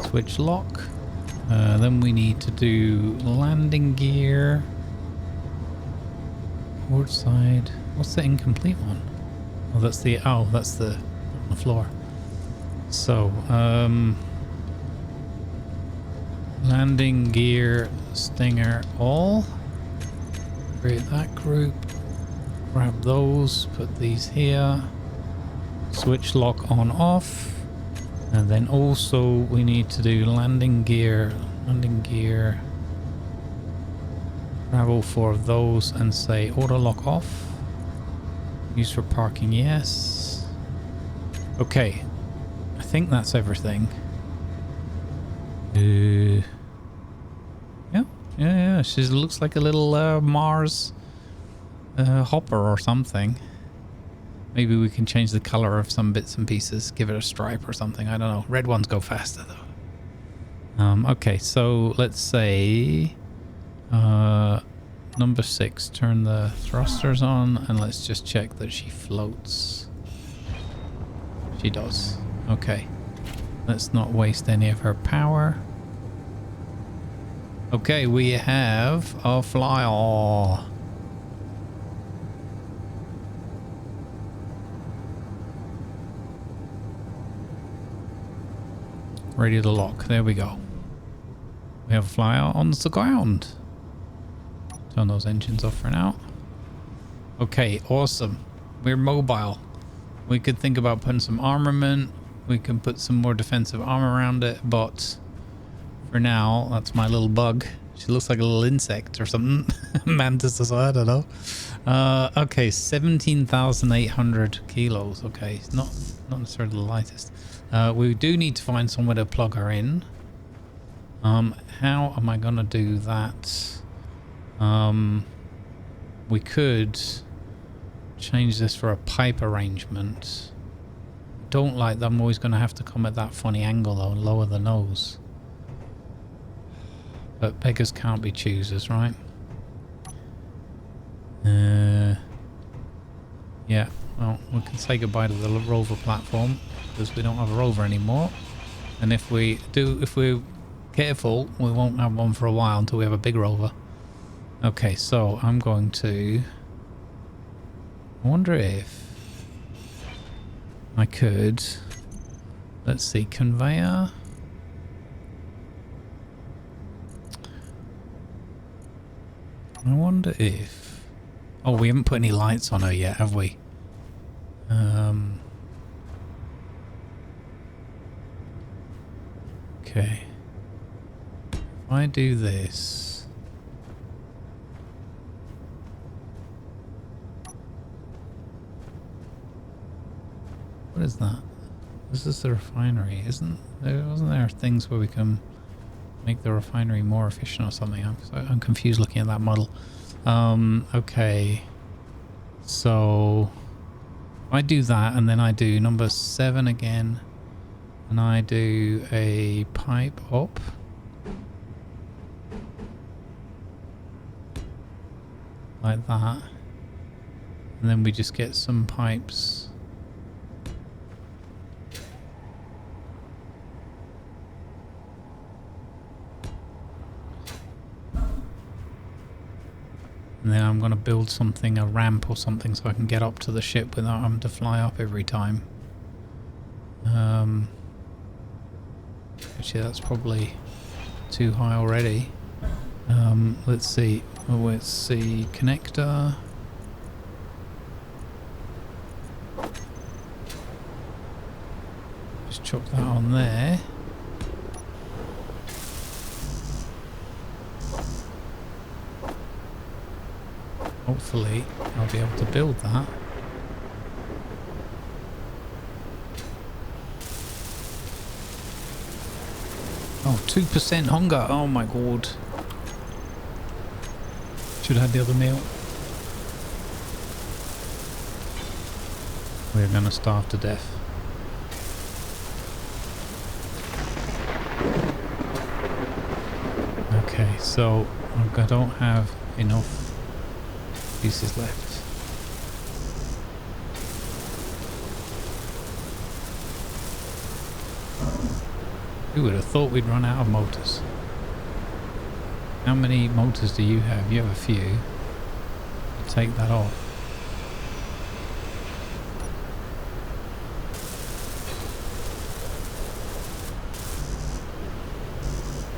[SPEAKER 1] switch lock. Then we need to do landing gear. Port side. What's the incomplete one? Oh, that's the on the floor. So, landing gear, stinger, all. Create that group. Grab those, put these here. Switch lock on off. And then also we need to do landing gear. Grab all 4 of those and say auto lock off. Use for parking, yes. Okay. I think that's everything. Yeah. She looks like a little Mars hopper or something. Maybe we can change the color of some bits and pieces. Give it a stripe or something. I don't know. Red ones go faster though. Okay, so let's say number 6. Turn the thrusters on and let's just check that she floats. She does. Okay. Let's not waste any of her power. Okay, we have a flyer. Ready to lock. There we go. We have a flyer on the ground. Turn those engines off for now. Okay, awesome. We're mobile. We could think about putting some armament. We can put some more defensive armor around it, but for now, that's my little bug. She looks like a little insect or something. Mantis or something, I don't know. Okay, 17,800 kilos. Okay, it's not necessarily the lightest. We do need to find somewhere to plug her in. How am I gonna do that? We could change this for a pipe arrangement. Don't like that I'm always gonna have to come at that funny angle though and lower the nose. But beggars can't be choosers, right? Yeah, well, we can say goodbye to the rover platform because we don't have a rover anymore. And if we're careful, we won't have one for a while until we have a big rover. Okay, so I'm going to... I wonder if I could... Let's see, conveyor... I wonder if... Oh, we haven't put any lights on her yet, have we? Okay. If I do this... What is that? This is the refinery, wasn't there things where we can make the refinery more efficient or something? I'm confused looking at that model. Okay. So I do that and then I do number 7 again and I do a pipe up. Like that. And then we just get some pipes. And then I'm going to build something, a ramp or something, so I can get up to the ship without having to fly up every time. Actually, that's probably too high already. Let's see. Oh, let's see. Connector. Just chuck that on there. Hopefully I'll be able to build that. Oh, 2% hunger. Oh my god. Should have had the other meal. We're gonna starve to death. So I don't have enough pieces left. Who would have thought we'd run out of motors? How many motors do you have? You have a few. Take that off.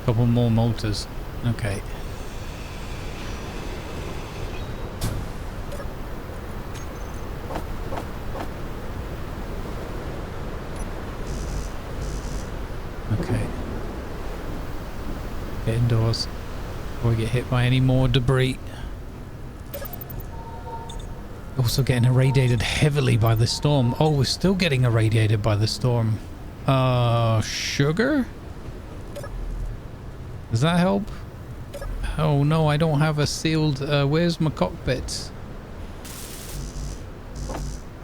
[SPEAKER 1] Couple more motors. Okay. Okay. Get indoors before we get hit by any more debris. Also getting irradiated heavily by the storm. Oh, we're still getting irradiated by the storm. Sugar? Does that help? Oh no, I don't have a sealed... where's my cockpit?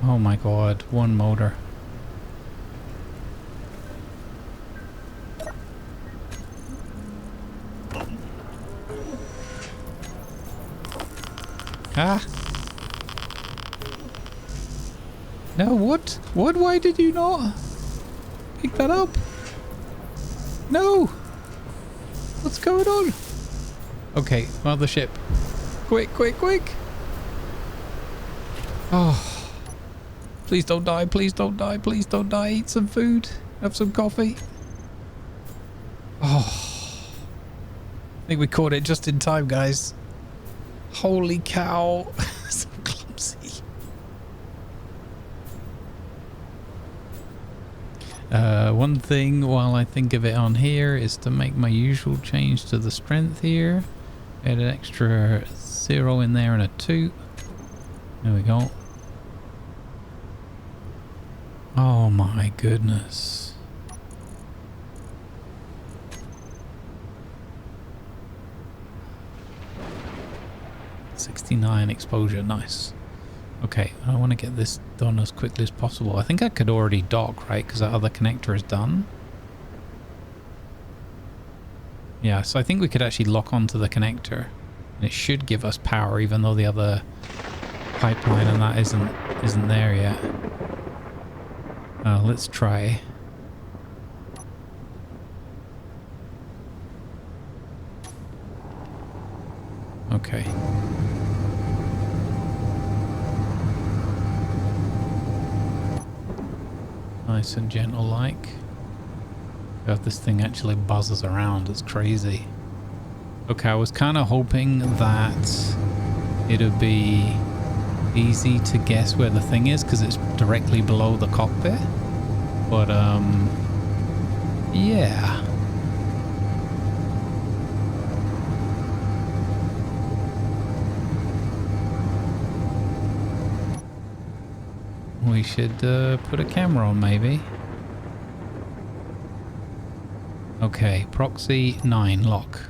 [SPEAKER 1] Oh my god, one motor. Ah! No, what? What? Why did you not pick that up? No! What's going on? Okay, mothership. Quick, quick, quick! Oh. Please don't die, please don't die, please don't die. Eat some food. Have some coffee. Oh. I think we caught it just in time, guys. Holy cow. So clumsy. One thing while I think of it on here is to make my usual change to the strength here. Add an extra 0 in there and a 2. There we go. Oh my goodness. .69 exposure, nice. Okay, I want to get this done as quickly as possible. I think I could already dock, right? Because that other connector is done. Yeah, so I think we could actually lock onto the connector. And it should give us power, even though the other pipeline and that isn't there yet. Let's try. Okay. Nice and gentle like. God, this thing actually buzzes around. It's crazy. Okay, I was kind of hoping that it'd be easy to guess where the thing is because it's directly below the cockpit. But, yeah. We should put a camera on, maybe. Okay, proxy 9 lock.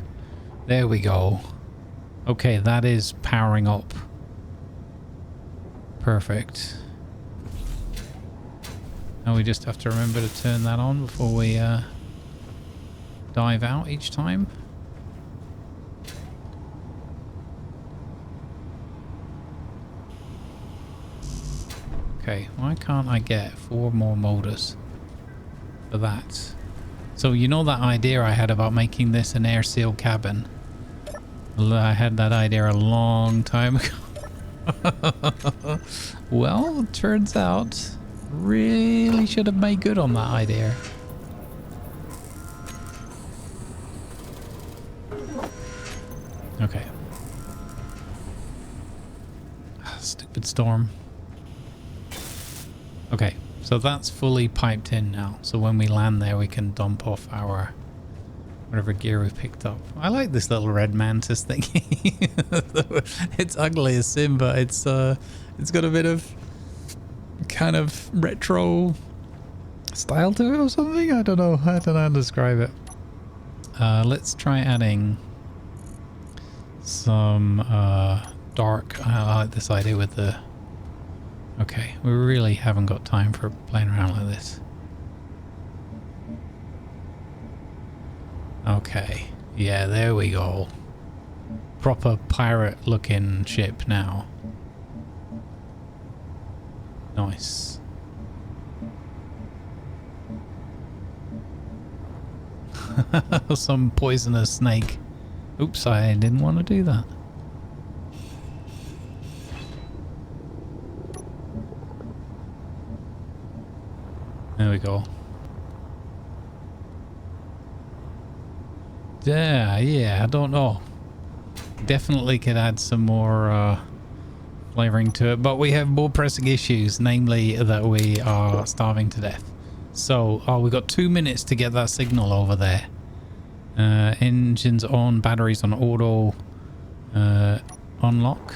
[SPEAKER 1] There we go. Okay, that is powering up. Perfect. Now we just have to remember to turn that on before we dive out each time. Okay, why can't I get 4 more motors for that? So you know that idea I had about making this an air sealed cabin? I had that idea a long time ago. Well, turns out really should have made good on that idea. Okay. Stupid storm. Okay, so that's fully piped in now. So when we land there, we can dump off our whatever gear we picked up. I like this little red mantis thing. It's ugly as sin, but it's got a bit of kind of retro style to it or something. I don't know how to describe it. Let's try adding some dark. I like this idea with the... Okay, we really haven't got time for playing around like this. Okay, yeah, there we go. proper pirate looking ship now. Nice. Some poisonous snake. Oops, I didn't want to do that. There we go. Yeah, I don't know. Definitely could add some more flavoring to it, but we have more pressing issues, namely that we are starving to death. So, we got 2 minutes to get that signal over there. Engines on, batteries on auto, unlock.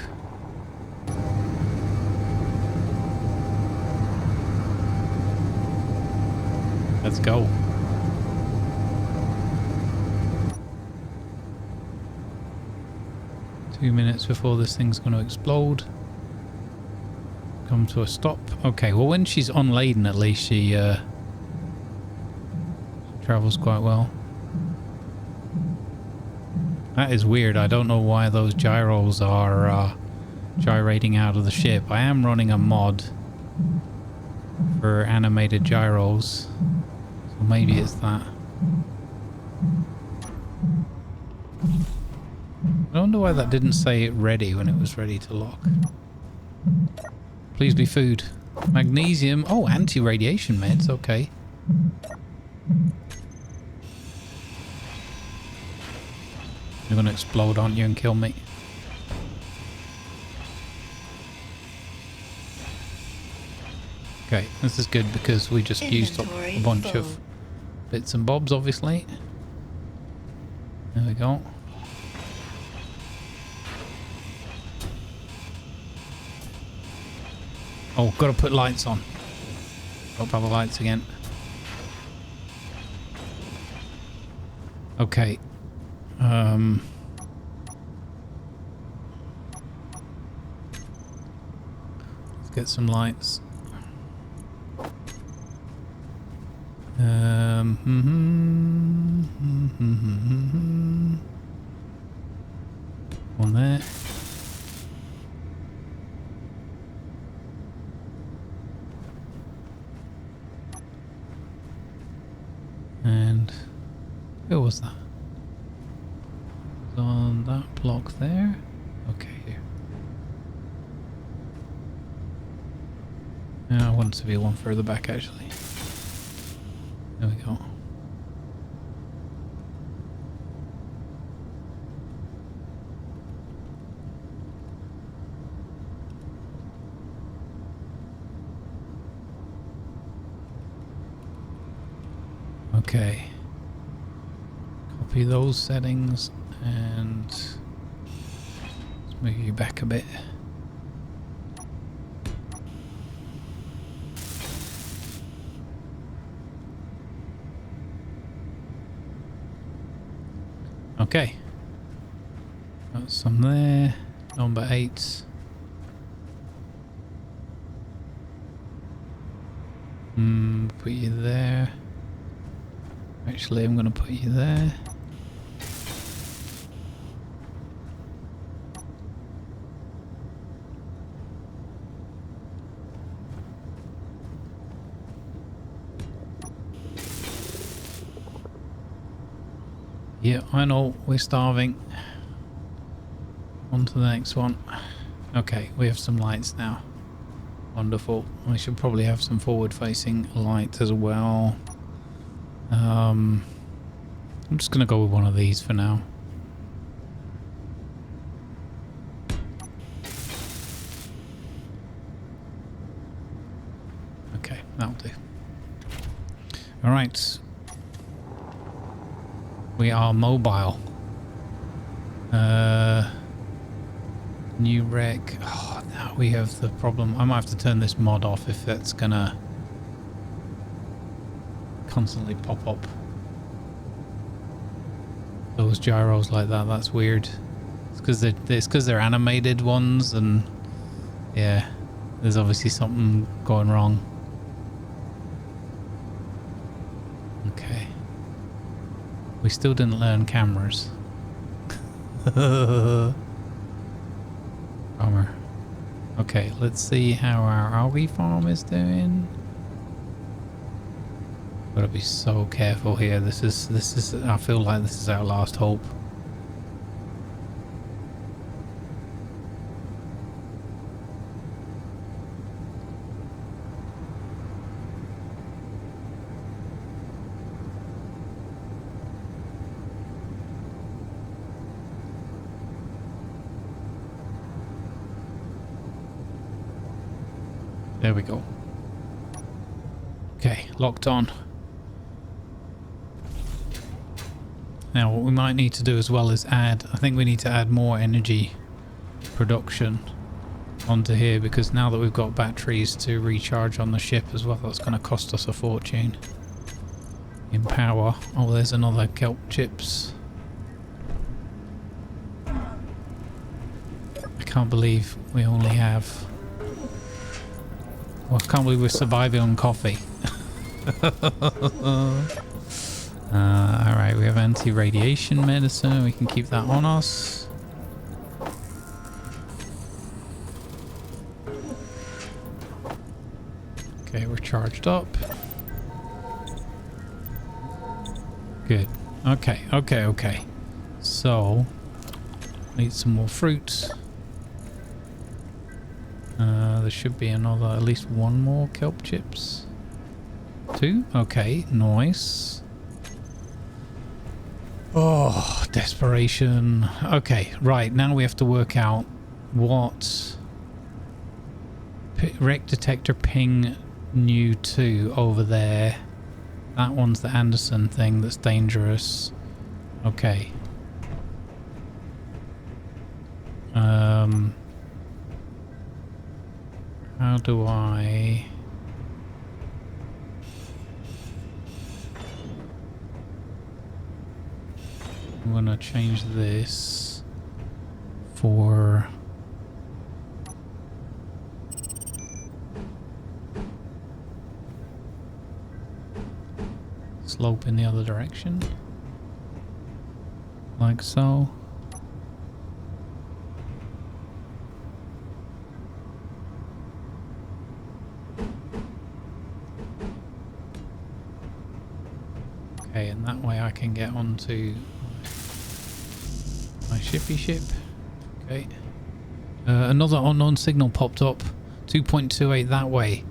[SPEAKER 1] Let's go. Two minutes before this thing's going to explode. Come to a stop. Okay, well when she's unladen at least she travels quite well. That is weird. I don't know why those gyros are gyrating out of the ship. I am running a mod for animated gyros. So maybe it's that. I wonder why that didn't say ready when it was ready to lock. Please be food. Magnesium. Oh, anti-radiation meds. Okay. You're going to explode, aren't you, and kill me? Okay, this is good because we just used up a bunch of bits and bobs, obviously. There we go. Oh, gotta put lights on. Up have the lights again. Okay. Let's get some lights. One there. And where was that? It was on that block there. Okay, here. I want it to be one further back actually. There we go. Okay. Copy those settings and let's move you back a bit. Okay. Got some there. Number 8. Put you there. Actually, I'm going to put you there. Yeah, I know, we're starving. On to the next one. Okay, we have some lights now. Wonderful. We should probably have some forward-facing light as well. I'm just going to go with one of these for now. Okay, that'll do. Alright. We are mobile. New wreck. Oh, now we have the problem. I might have to turn this mod off if that's gonna constantly pop up. Those gyros like that, that's weird. It's because they're animated ones, and yeah, there's obviously something going wrong. Okay. We still didn't learn cameras. Bummer. Okay, let's see how our Algaefarm is doing. Gotta be so careful here. This is I feel like this is our last hope. There we go. Okay, locked on. Now what we might need to do as well is I think we need to add more energy production onto here, because now that we've got batteries to recharge on the ship as well, that's going to cost us a fortune in power. Oh, there's another kelp chips. I can't believe we only have... Well, I can't believe we're surviving on coffee. Alright, we have anti-radiation medicine. We can keep that on us. Okay, we're charged up. Good. Okay. So, need some more fruit. There should be at least one more kelp chips. 2? Okay, nice. Oh, desperation. Okay, right, now we have to work out what wreck detector ping new 2 over there. That one's the Anderson thing that's dangerous. Okay. How do I... I'm gonna change this for slope in the other direction, like so. Okay, and that way I can get onto my shippy ship. Okay. Another unknown signal popped up. 2.28 that way.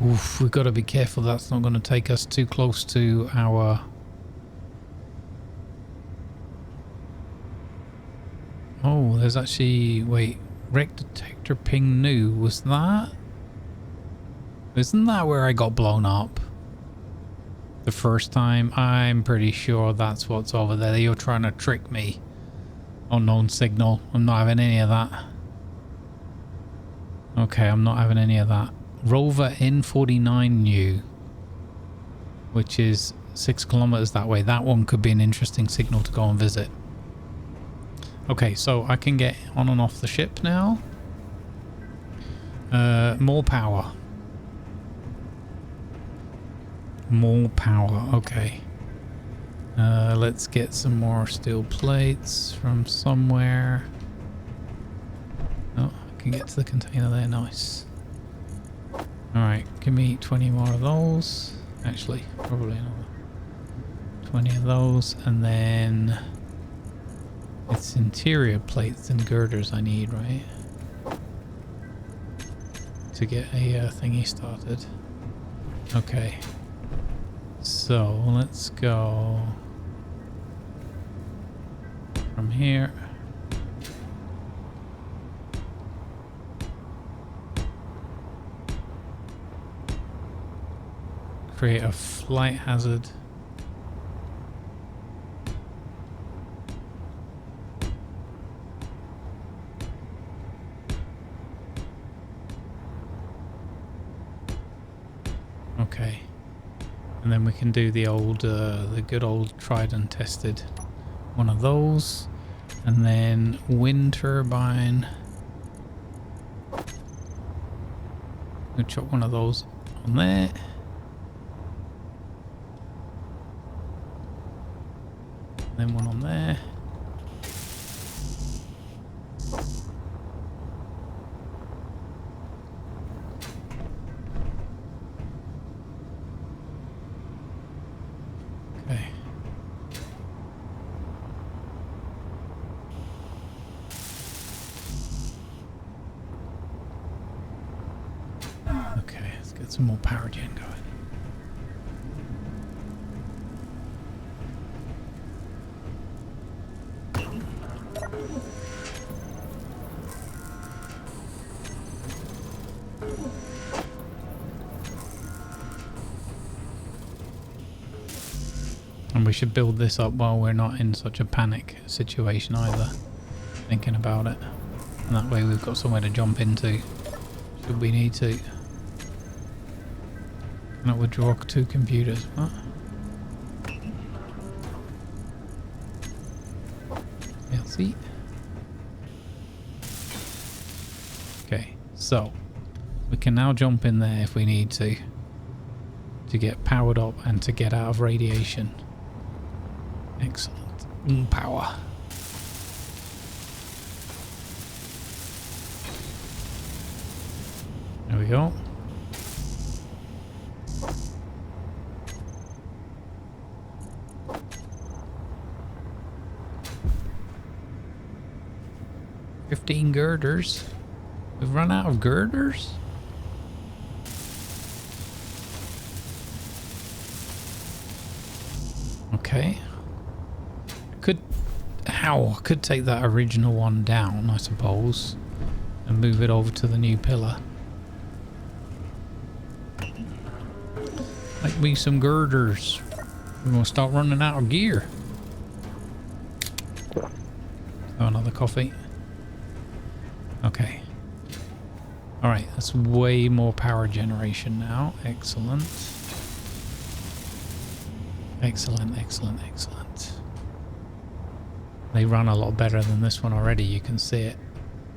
[SPEAKER 1] Oof, we've got to be careful that's not going to take us too close to our... Oh, there's actually... Wait. Wreck detector ping new. Was that? Isn't that where I got blown up? The first time? I'm pretty sure that's what's over there. You're trying to trick me. Unknown signal. I'm not having any of that. Okay, I'm not having any of that. Rover N49 new, which is 6 kilometers that way. That one could be an interesting signal to go and visit. Okay, so I can get on and off the ship now. More power. More power, okay. Let's get some more steel plates from somewhere. Oh, I can get to the container there, nice. Alright, give me 20 more of those. Actually, probably another 20 of those, and then it's interior plates and girders I need, right? To get a thingy started. Okay. So, let's go from here. Create a flight hazard. Okay. And then we can do the old, the good old tried and tested one of those. And then wind turbine. We'll chuck one of those on there. And then one on there. Okay. Okay, let's get some more power gen going. And we should build this up while we're not in such a panic situation either. Thinking about it. And that way we've got somewhere to jump into. Should we need to. Cannot withdraw 2 computers. What? LC. Okay, so we can now jump in there if we need to get powered up and to get out of radiation. Excellent. Power. There we go. $15 girders. We've run out of girders? Okay. I could take that original one down, I suppose, and move it over to the new pillar. Make me some girders. We're gonna start running out of gear. Oh, another coffee. Okay. Alright, that's way more power generation now. Excellent. Excellent, excellent, excellent. They run a lot better than this one already, you can see it.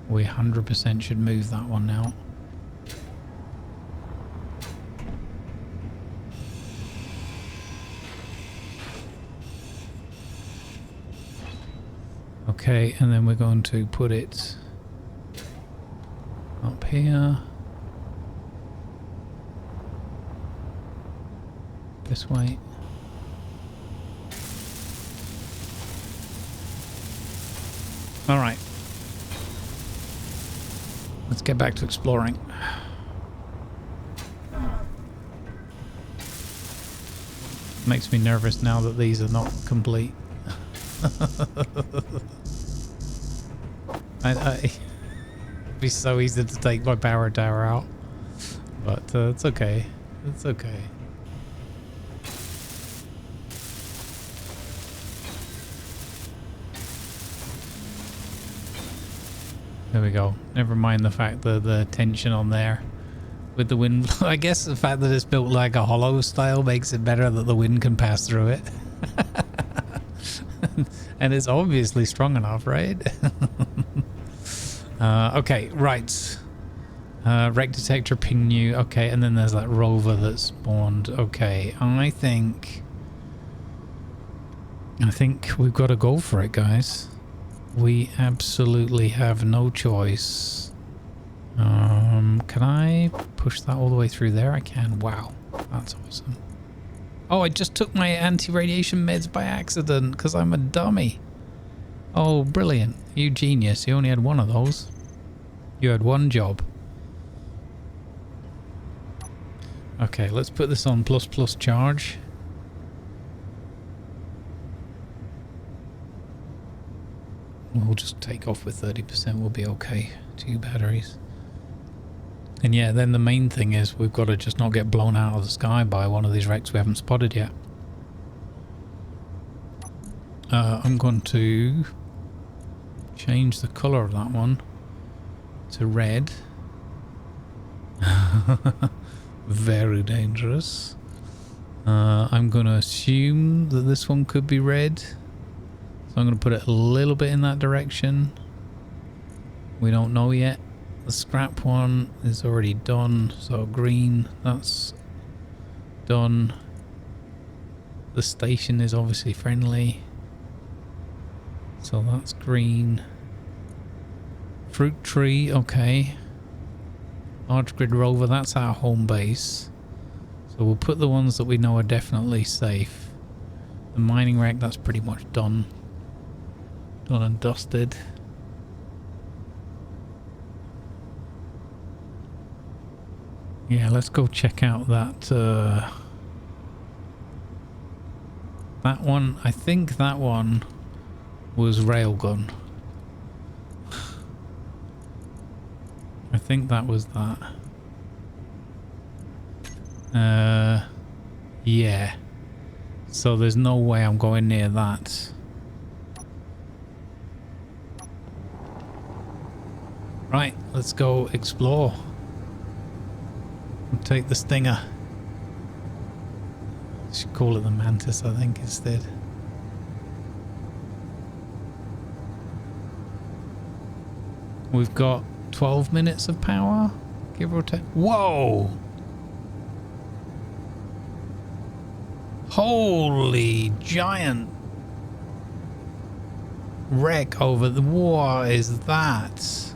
[SPEAKER 1] We 100% should move that one now. Okay, and then we're going to put it up here. This way. All right. Let's get back to exploring. Makes me nervous now that these are not complete. It'd be so easy to take my power tower out, but it's okay. It's okay. There we go. Never mind the fact that the tension on there with the wind. I guess the fact that it's built like a hollow style makes it better that the wind can pass through it. And it's obviously strong enough, right? Okay, right. Wreck detector ping new. Okay, and then there's that rover that spawned. Okay, I think we've got to go for it, guys. We absolutely have no choice. Can I push that all the way through there? I can. Wow, that's awesome. Oh, I just took my anti-radiation meds by accident because I'm a dummy. Oh, brilliant. You genius. You only had one of those. You had one job. Okay, let's put this on plus charge. We'll just take off with 30%. We'll be okay. 2 batteries. And yeah, then the main thing is we've got to just not get blown out of the sky by one of these wrecks we haven't spotted yet. I'm going to change the color of that one to red. Very dangerous. I'm going to assume that this one could be red. So I'm going to put it a little bit in that direction. We don't know yet. The scrap one is already done, so green, that's done. The station is obviously friendly, so that's green. Fruit tree, okay. Large grid rover, that's our home base. So we'll put the ones that we know are definitely safe.
[SPEAKER 3] The mining wreck, that's pretty much done. Done and dusted. Yeah, let's go check out that that one. I think that one was railgun. I think that was that. Yeah. So there's no way I'm going near that. Right, let's go explore. We'll take the Stinger. Should call it the Mantis, I think, instead. We've got 12 minutes of power, give or take. Whoa! Holy giant wreck over the... What is that?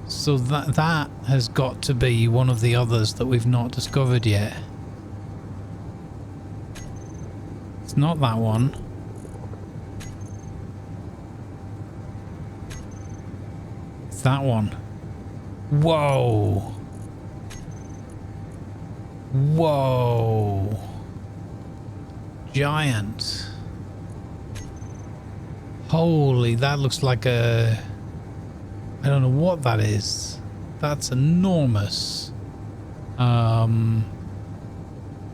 [SPEAKER 3] So that has got to be one of the others that we've not discovered yet. It's not that one. It's that one. Whoa. Whoa. Giant. Holy, that looks like a... I don't know what that is. That's enormous.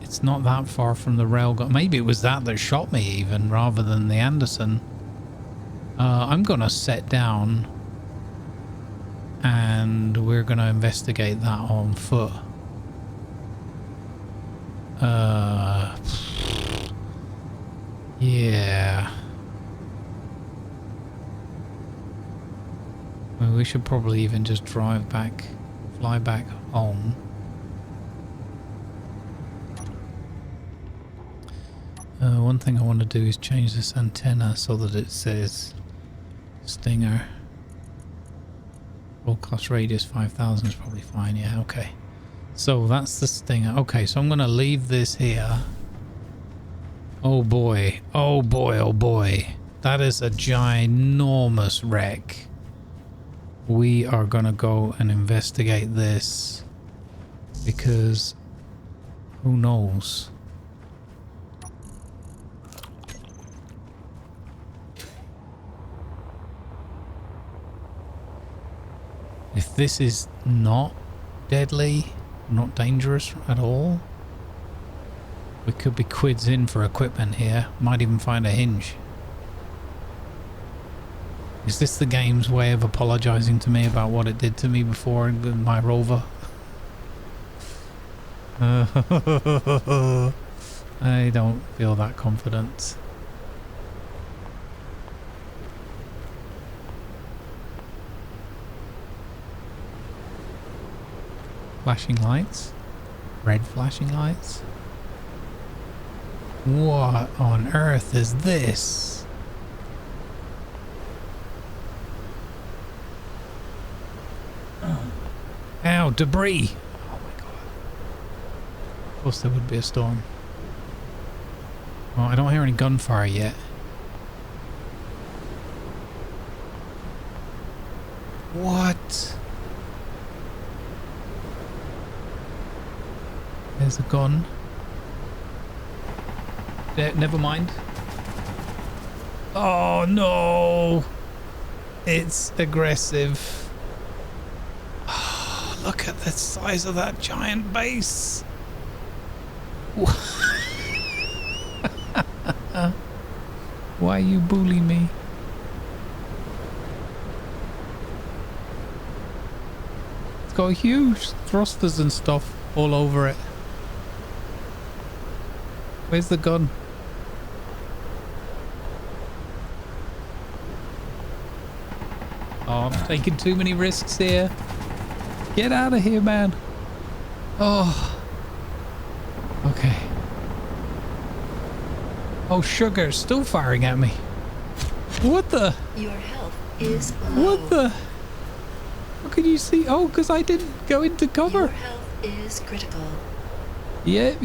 [SPEAKER 3] It's not that far from the railgun. Maybe it was that shot me even, rather than the Anderson. I'm gonna set down and we're gonna investigate that on foot. Yeah. Well, we should probably even just drive back, fly back home. One thing I want to do is change this antenna so that it says Stinger. Broadcast radius 5,000 is probably fine. Yeah, okay. So that's the Stinger. Okay, so I'm going to leave this here. Oh boy. Oh boy, oh boy. That is a ginormous wreck. We are going to go and investigate this because who knows? If this is not deadly, not dangerous at all, we could be quids in for equipment here. Might even find a hinge. Is this the game's way of apologizing to me about what it did to me before with my rover? I don't feel that confident. Flashing lights? Red flashing lights? What on earth is this? Ow, debris! Oh my god. Of course there would be a storm. Well, I don't hear any gunfire yet. What? There's a gun. Never mind. Oh no! It's aggressive. Oh, look at the size of that giant base. Why you bully me? It's got huge thrusters and stuff all over it. Where's the gun? Oh, I'm taking too many risks here. Get out of here, man. Oh. Okay. Oh, sugar, still firing at me. What the?
[SPEAKER 2] Your health is low.
[SPEAKER 3] What the? How could you see? Oh, because I didn't go into cover.
[SPEAKER 2] Your health is critical.
[SPEAKER 3] Yep.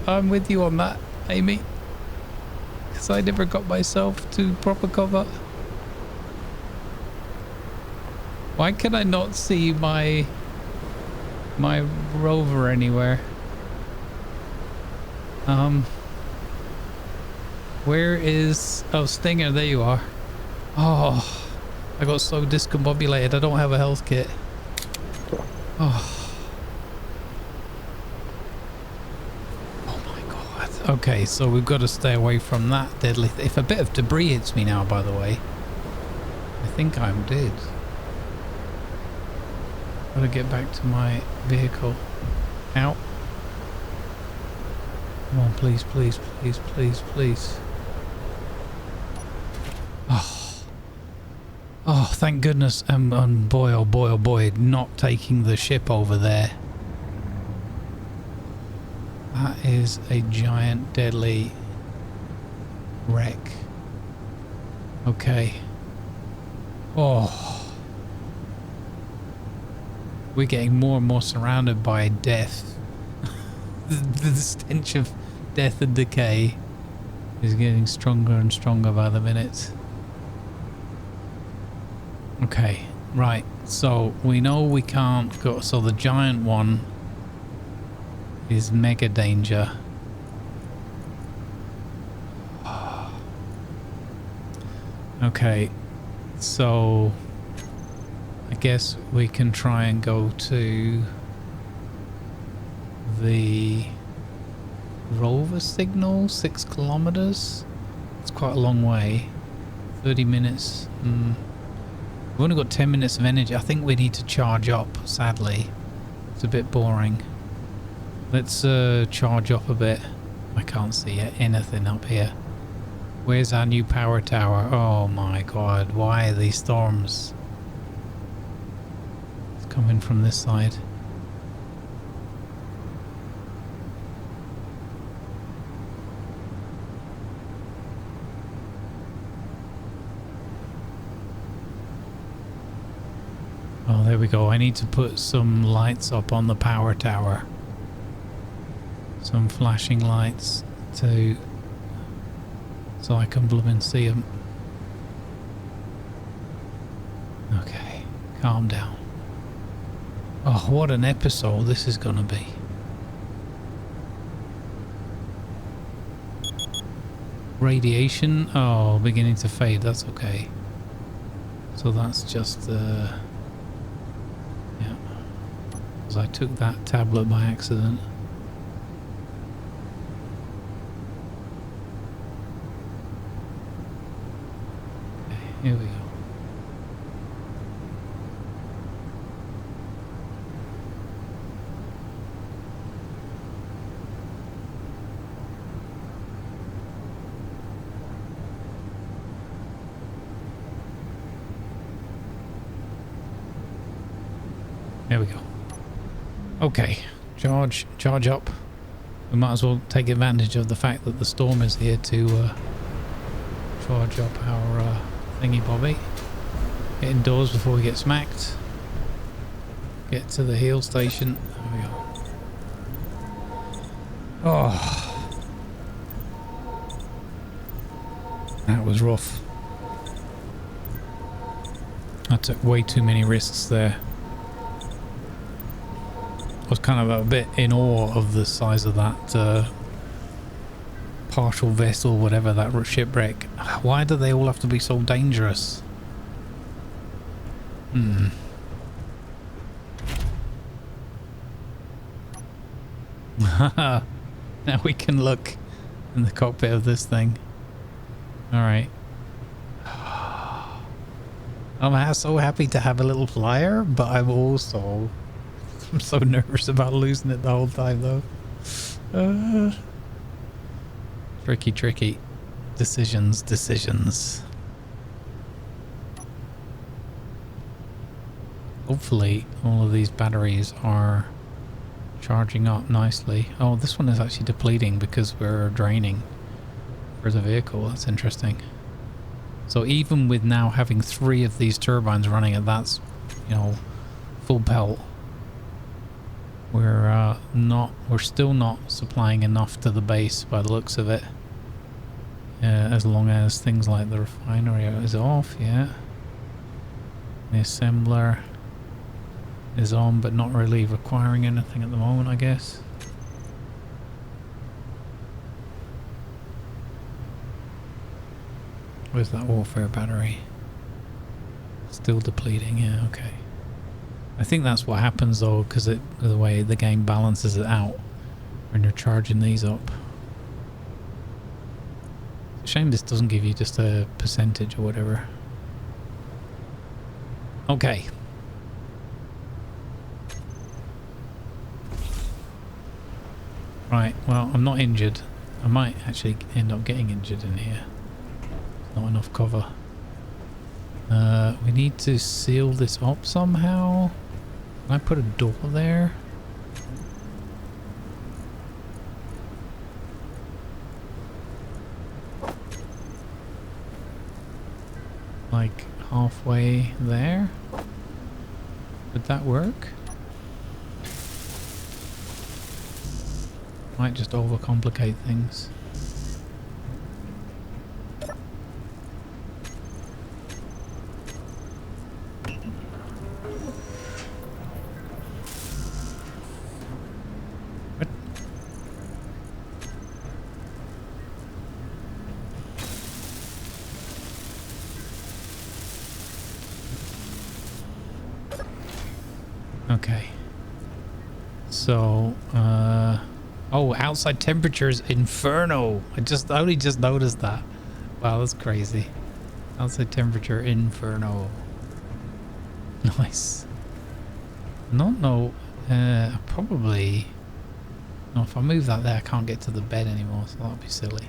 [SPEAKER 3] I'm with you on that. Amy. Because I never got myself to proper cover. Why can I not see my rover anywhere? Where is... Oh, Stinger, there you are. Oh, I got so discombobulated. I don't have a health kit. Oh. Oh my god. Okay, so we've got to stay away from that deadly... If a bit of debris hits me now, by the way, I think I'm dead. Gotta get back to my vehicle. Out. Come on, please, please, please, please, please. Oh, thank goodness. And boy, oh boy, oh boy, not taking the ship over there. That is a giant, deadly wreck. Okay. Oh. We're getting more and more surrounded by death. The stench of death and decay is getting stronger and stronger by the minute. Okay, right. So we know we can't go. So the giant one is mega danger. Okay, so I guess we can try and go to the rover signal, 6 kilometers. It's quite a long way. 30 minutes. We've only got 10 minutes of energy. I think we need to charge up, sadly. It's a bit boring. Let's charge up a bit. I can't see anything up here. Where's our new power tower? Oh my god, why are these storms? It's coming from this side. Oh, there we go. I need to put some lights up on the power tower. Some flashing lights to... so I can blooming see them. Okay, calm down. Oh, what an episode this is gonna be. Radiation, oh, beginning to fade, that's okay. So that's just yeah, because I took that tablet by accident. Okay, here we go. There we go. Okay, charge up. We might as well take advantage of the fact that the storm is here to charge up our thingy bobby. Get indoors before we get smacked. Get to the heal station. There we go. Oh, that was rough. I took way too many risks there. I was kind of a bit in awe of the size of that partial vessel, whatever, that shipwreck. Why do they all have to be so dangerous? Now we can look in the cockpit of this thing. Alright. I'm so happy to have a little flyer, but I'm so nervous about losing it the whole time though. Tricky. Decisions. Hopefully all of these batteries are charging up nicely. Oh, this one is actually depleting because we're draining for the vehicle. That's interesting. So even with now having 3 of these turbines running at that, you know, full pelt, we're still not supplying enough to the base by the looks of it. As long as things like the refinery is off, yeah. The assembler is on, but not really requiring anything at the moment, I guess. Where's that warfare battery? Still depleting, yeah, okay. I think that's what happens though, because the way the game balances it out when you're charging these up. It's a shame this doesn't give you just a percentage or whatever. Okay. Right, well, I'm not injured. I might actually end up getting injured in here. Not enough cover. We need to seal this up somehow. Can I put a door there? Like halfway there? Would that work? Might just overcomplicate things. Okay. So, oh, outside temperature is inferno. I only just noticed that. Wow, that's crazy. Outside temperature inferno. Nice. No, probably. No, if I move that there, I can't get to the bed anymore, so that'll be silly.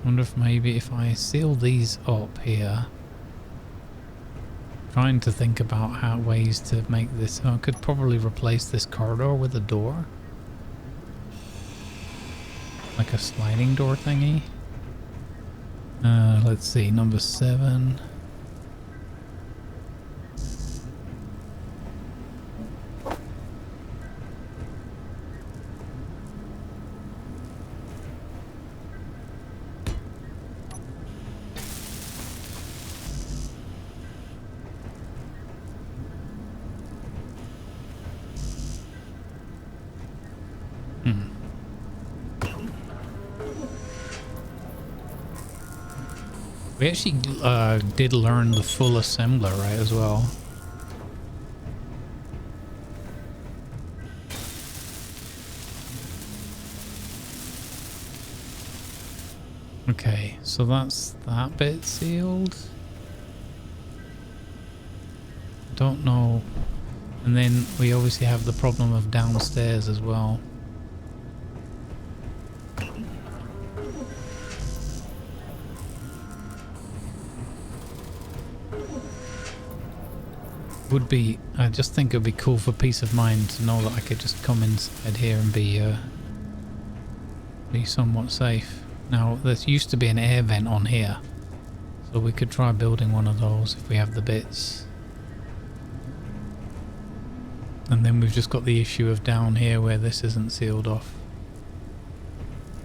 [SPEAKER 3] Wonder if maybe if I seal these up here, trying to think about how ways to make this. I could probably replace this corridor with a door, like a sliding door thingy. Let's see, number 7. We actually did learn the full assembler, right, as well. Okay, so that's that bit sealed. Don't know. And then we obviously have the problem of downstairs as well. Would be, I just think it would be cool for peace of mind to know that I could just come inside here and be somewhat safe. Now, there used to be an air vent on here, so we could try building one of those if we have the bits. And then we've just got the issue of down here where this isn't sealed off.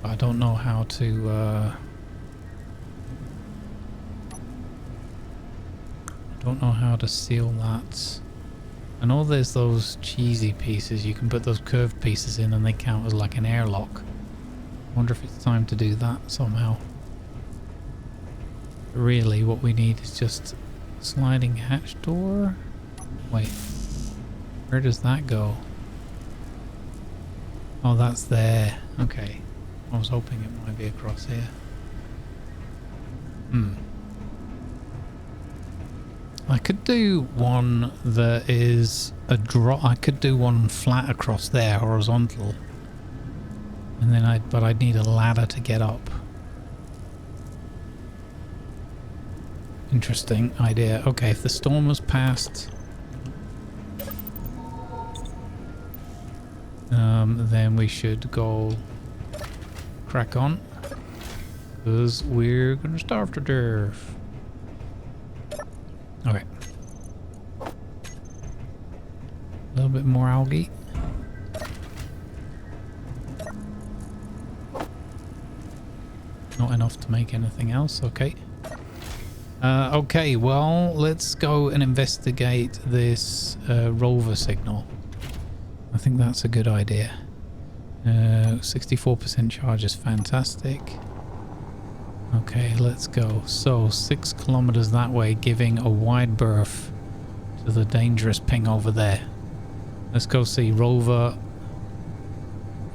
[SPEAKER 3] But I don't know how to don't know how to seal that. I know there's those cheesy pieces. You can put those curved pieces in and they count as like an airlock. I wonder if it's time to do that somehow. Really, what we need is just sliding hatch door. Wait, where does that go? Oh, that's there. Okay. I was hoping it might be across here. I could do one that is a drop. I could do one flat across there, horizontal. And then but I'd need a ladder to get up. Interesting idea. Okay, if the storm was passed, then we should go crack on. Because we're gonna starve to death. Okay. A little bit more algae. Not enough to make anything else, okay. Okay, well, let's go and investigate this rover signal. I think that's a good idea. 64% charge is fantastic. Okay, let's go. So, 6 kilometers that way, giving a wide berth to the dangerous ping over there. Let's go see rover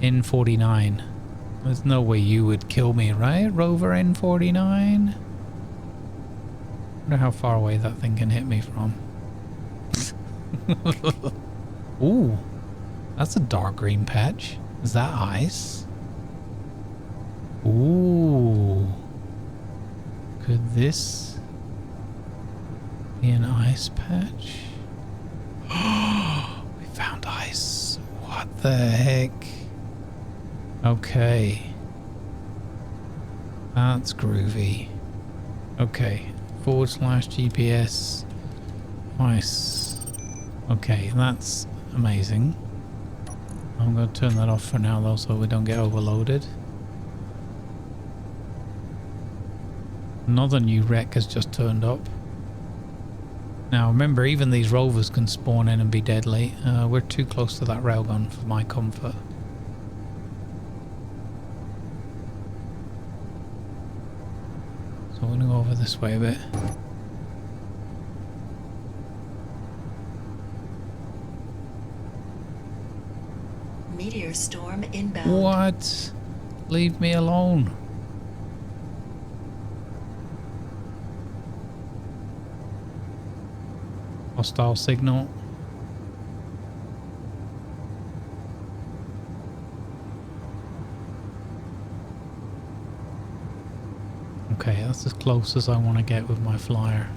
[SPEAKER 3] N49. There's no way you would kill me, right? Rover N49? Wonder how far away that thing can hit me from. Ooh, that's a dark green patch. Is that ice? Ooh. Could this be an ice patch? We found ice. What the heck? Okay. That's groovy. Okay. / GPS. Ice. Okay, that's amazing. I'm going to turn that off for now though so we don't get overloaded. Another new wreck has just turned up. Now remember, even these rovers can spawn in and be deadly. We're too close to that railgun for my comfort. So we're going to go over this way a bit.
[SPEAKER 2] Meteor storm inbound.
[SPEAKER 3] What? Leave me alone. Hostile signal. Okay, that's as close as I want to get with my flyer.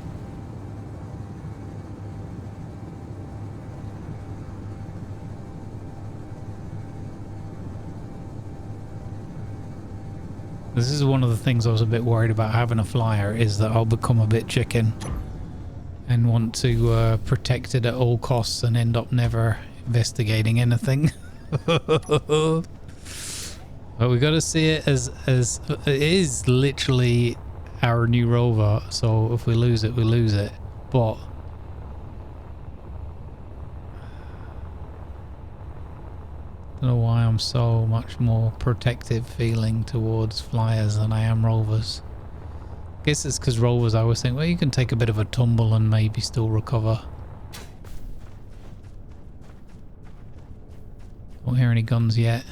[SPEAKER 3] This is one of the things I was a bit worried about having a flyer, is that I'll become a bit chicken and want to protect it at all costs and end up never investigating anything. But we got to see it as it is literally our new rover, so if we lose it, we lose it. But I don't know why I'm so much more protective feeling towards flyers than I am rovers. I guess it's because rovers, I always think, well, you can take a bit of a tumble and maybe still recover. Don't hear any guns yet.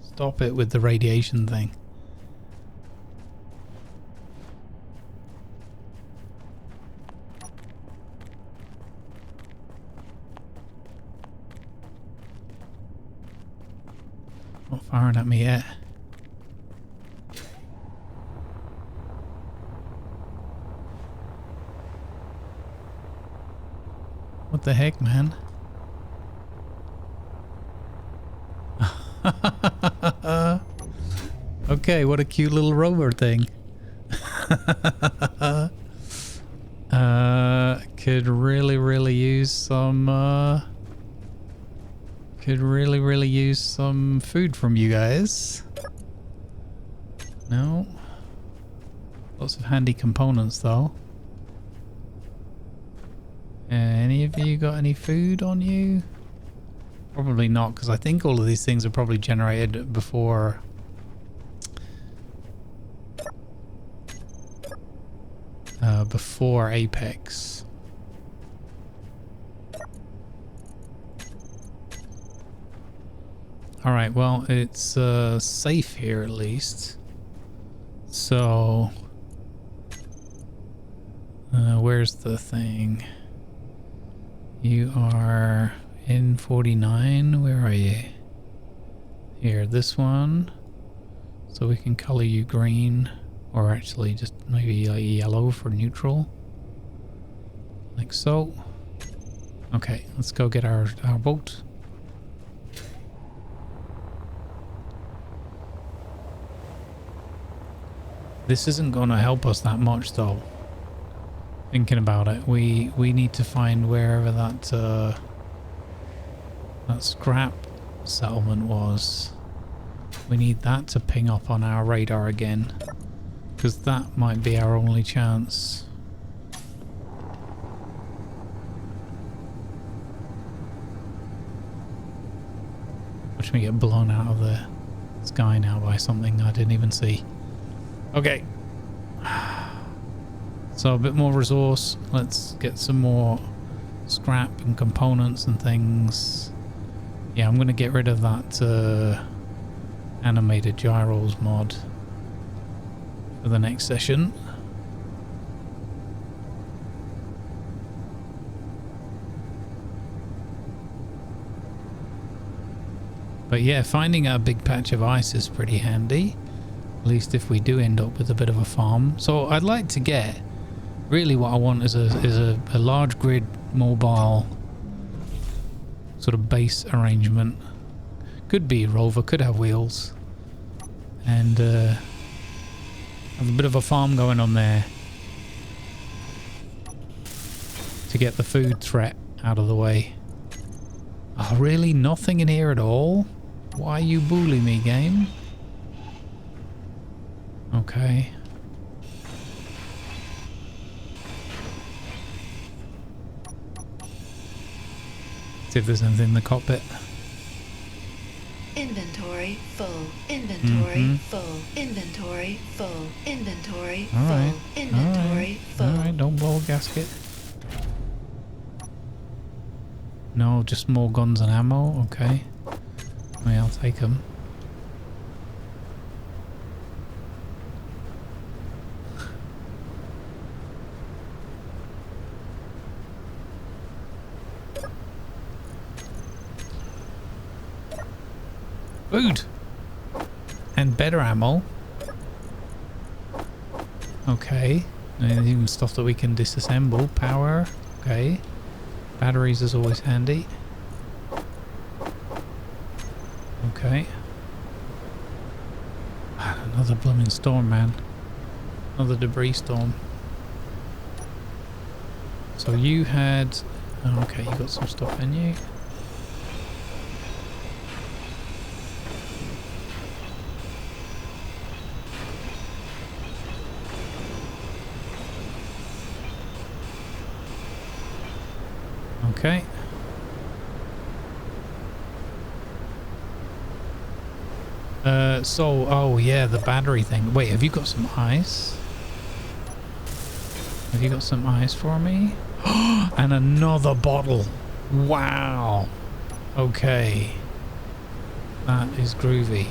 [SPEAKER 3] Stop it with the radiation thing. Not firing at me yet. What the heck, man? Okay, what a cute little rover thing. Could really use some use some food from you guys. No. Lots of handy components though. Any of you got any food on you? Probably not, because I think all of these things are probably generated before before Apex. Alright, well, it's safe here at least. So, where's the thing? You are in 49. Where are you? Here, this one. So we can color you green, or actually just maybe like yellow for neutral. Like so. Okay, let's go get our boat. This isn't going to help us that much though. Thinking about it, we need to find wherever that scrap settlement was. We need that to ping up on our radar again, because that might be our only chance. Watch me get blown out of the sky now by something I didn't even see. Okay. So a bit more resource. Let's get some more scrap and components and things. Yeah, I'm going to get rid of that animated gyros mod for the next session. But yeah, finding a big patch of ice is pretty handy. At least if we do end up with a bit of a farm. So I'd like to get... Really what I want is a large grid mobile sort of base arrangement. Could be a rover, could have wheels. And have a bit of a farm going on there. To get the food threat out of the way. Oh really? Nothing in here at all? Why you bully me, game? Okay. See if there's anything in the cockpit.
[SPEAKER 2] Inventory full. Inventory full. Inventory full. Inventory full.
[SPEAKER 3] Alright.
[SPEAKER 2] Inventory full.
[SPEAKER 3] Alright, don't blow a gasket. No, just more guns and ammo. Okay. I mean, I'll take them. Food! And better ammo. Okay. And even stuff that we can disassemble. Power. Okay. Batteries is always handy. Okay. Another blooming storm, man. Another debris storm. So you had... Oh, okay, you got some stuff in you. Okay. Oh yeah, the battery thing. Wait, have you got some ice? Have you got some ice for me? And another bottle. Wow. Okay. That is groovy.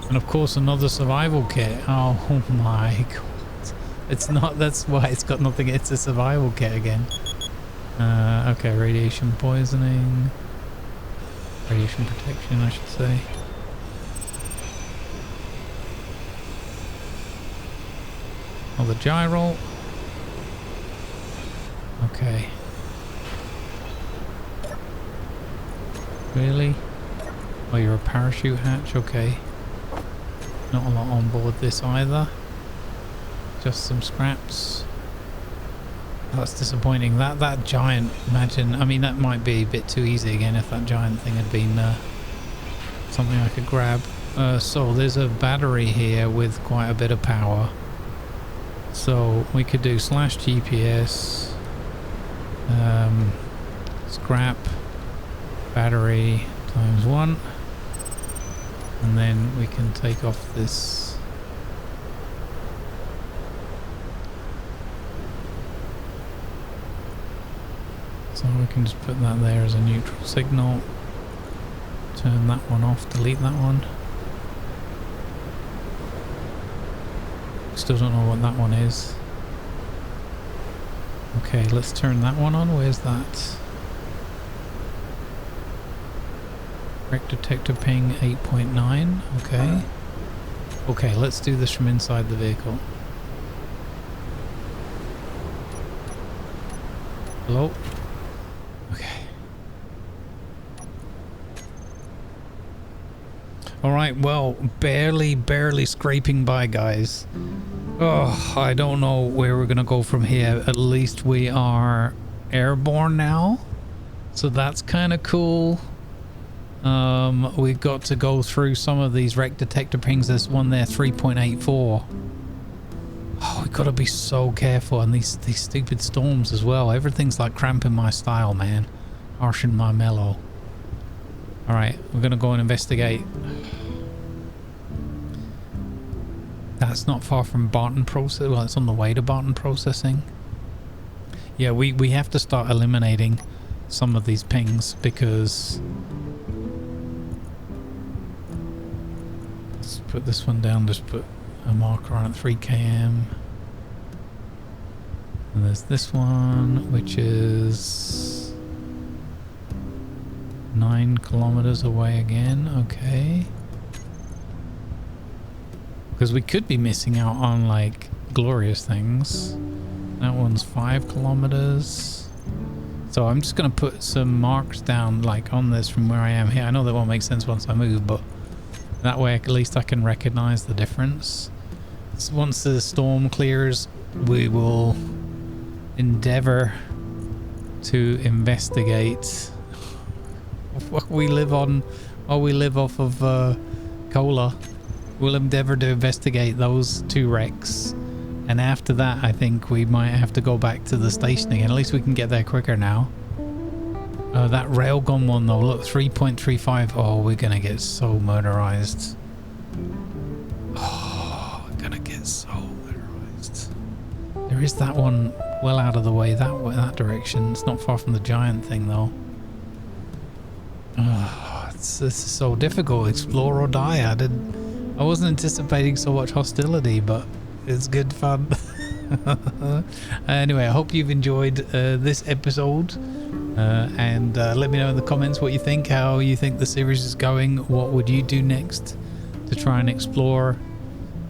[SPEAKER 3] And of course another survival kit. Oh my god. It's not, that's why it's got nothing, it's a survival kit again. Okay, radiation poisoning. Radiation protection, I should say. Oh, the gyro. Okay. Really? Oh, you're a parachute hatch? Okay. Not a lot on board this either. Just some scraps. That's disappointing. That giant, imagine, I mean that might be a bit too easy again if that giant thing had been something I could grab. So there's a battery here with quite a bit of power. So we could do /GPS, scrap, battery ×1, and then we can take off this. So we can just put that there as a neutral signal. Turn that one off, delete that one. Still don't know what that one is. Okay, let's turn that one on. Where's that? Wreck detector ping 8.9. Okay. Okay, let's do this from inside the vehicle. Hello? Okay. Alright, well, barely scraping by, guys. Oh, I don't know where we're gonna go from here. At least we are airborne now. So that's kind of cool. We've got to go through some of these wreck detector pings. There's one there, 3.84. Oh, we've got to be so careful. And these stupid storms as well. Everything's like cramping my style, man. Harshing my mellow. Alright, we're going to go and investigate. That's not far from Barton Process. Well, it's on the way to Barton Processing. Yeah, we have to start eliminating some of these pings because... Let's put this one down, just put a marker on it, 3 km. And there's this one, which is 9 kilometers away again. Okay. Because we could be missing out on like glorious things. That one's 5 kilometers. So I'm just going to put some marks down like on this from where I am here. I know that won't make sense once I move, but that way at least I can recognize the difference. So once the storm clears, we will endeavor to investigate. We live on, oh, we live off of cola. We'll endeavor to investigate those 2 wrecks, and after that I think we might have to go back to the station again. At least we can get there quicker now. That railgun one though, look, 3.35. Oh, we're gonna get so murderized. Oh, we're gonna get so murderized. There is that one well out of the way that way, that direction. It's not far from the giant thing though. Oh, this is so difficult. Explore or die. I wasn't anticipating so much hostility, but it's good fun. Anyway, I hope you've enjoyed this episode. And let me know in the comments what you think, how you think the series is going. What would you do next to try and explore?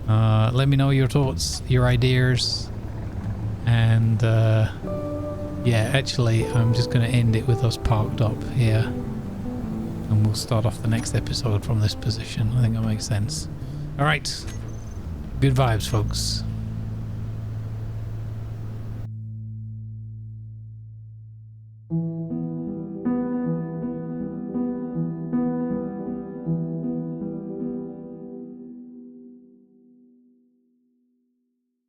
[SPEAKER 3] Let me know your thoughts, your ideas. And yeah, actually I'm just going to end it with us parked up here. And we'll start off the next episode from this position. I think that makes sense. Alright. Good vibes, folks.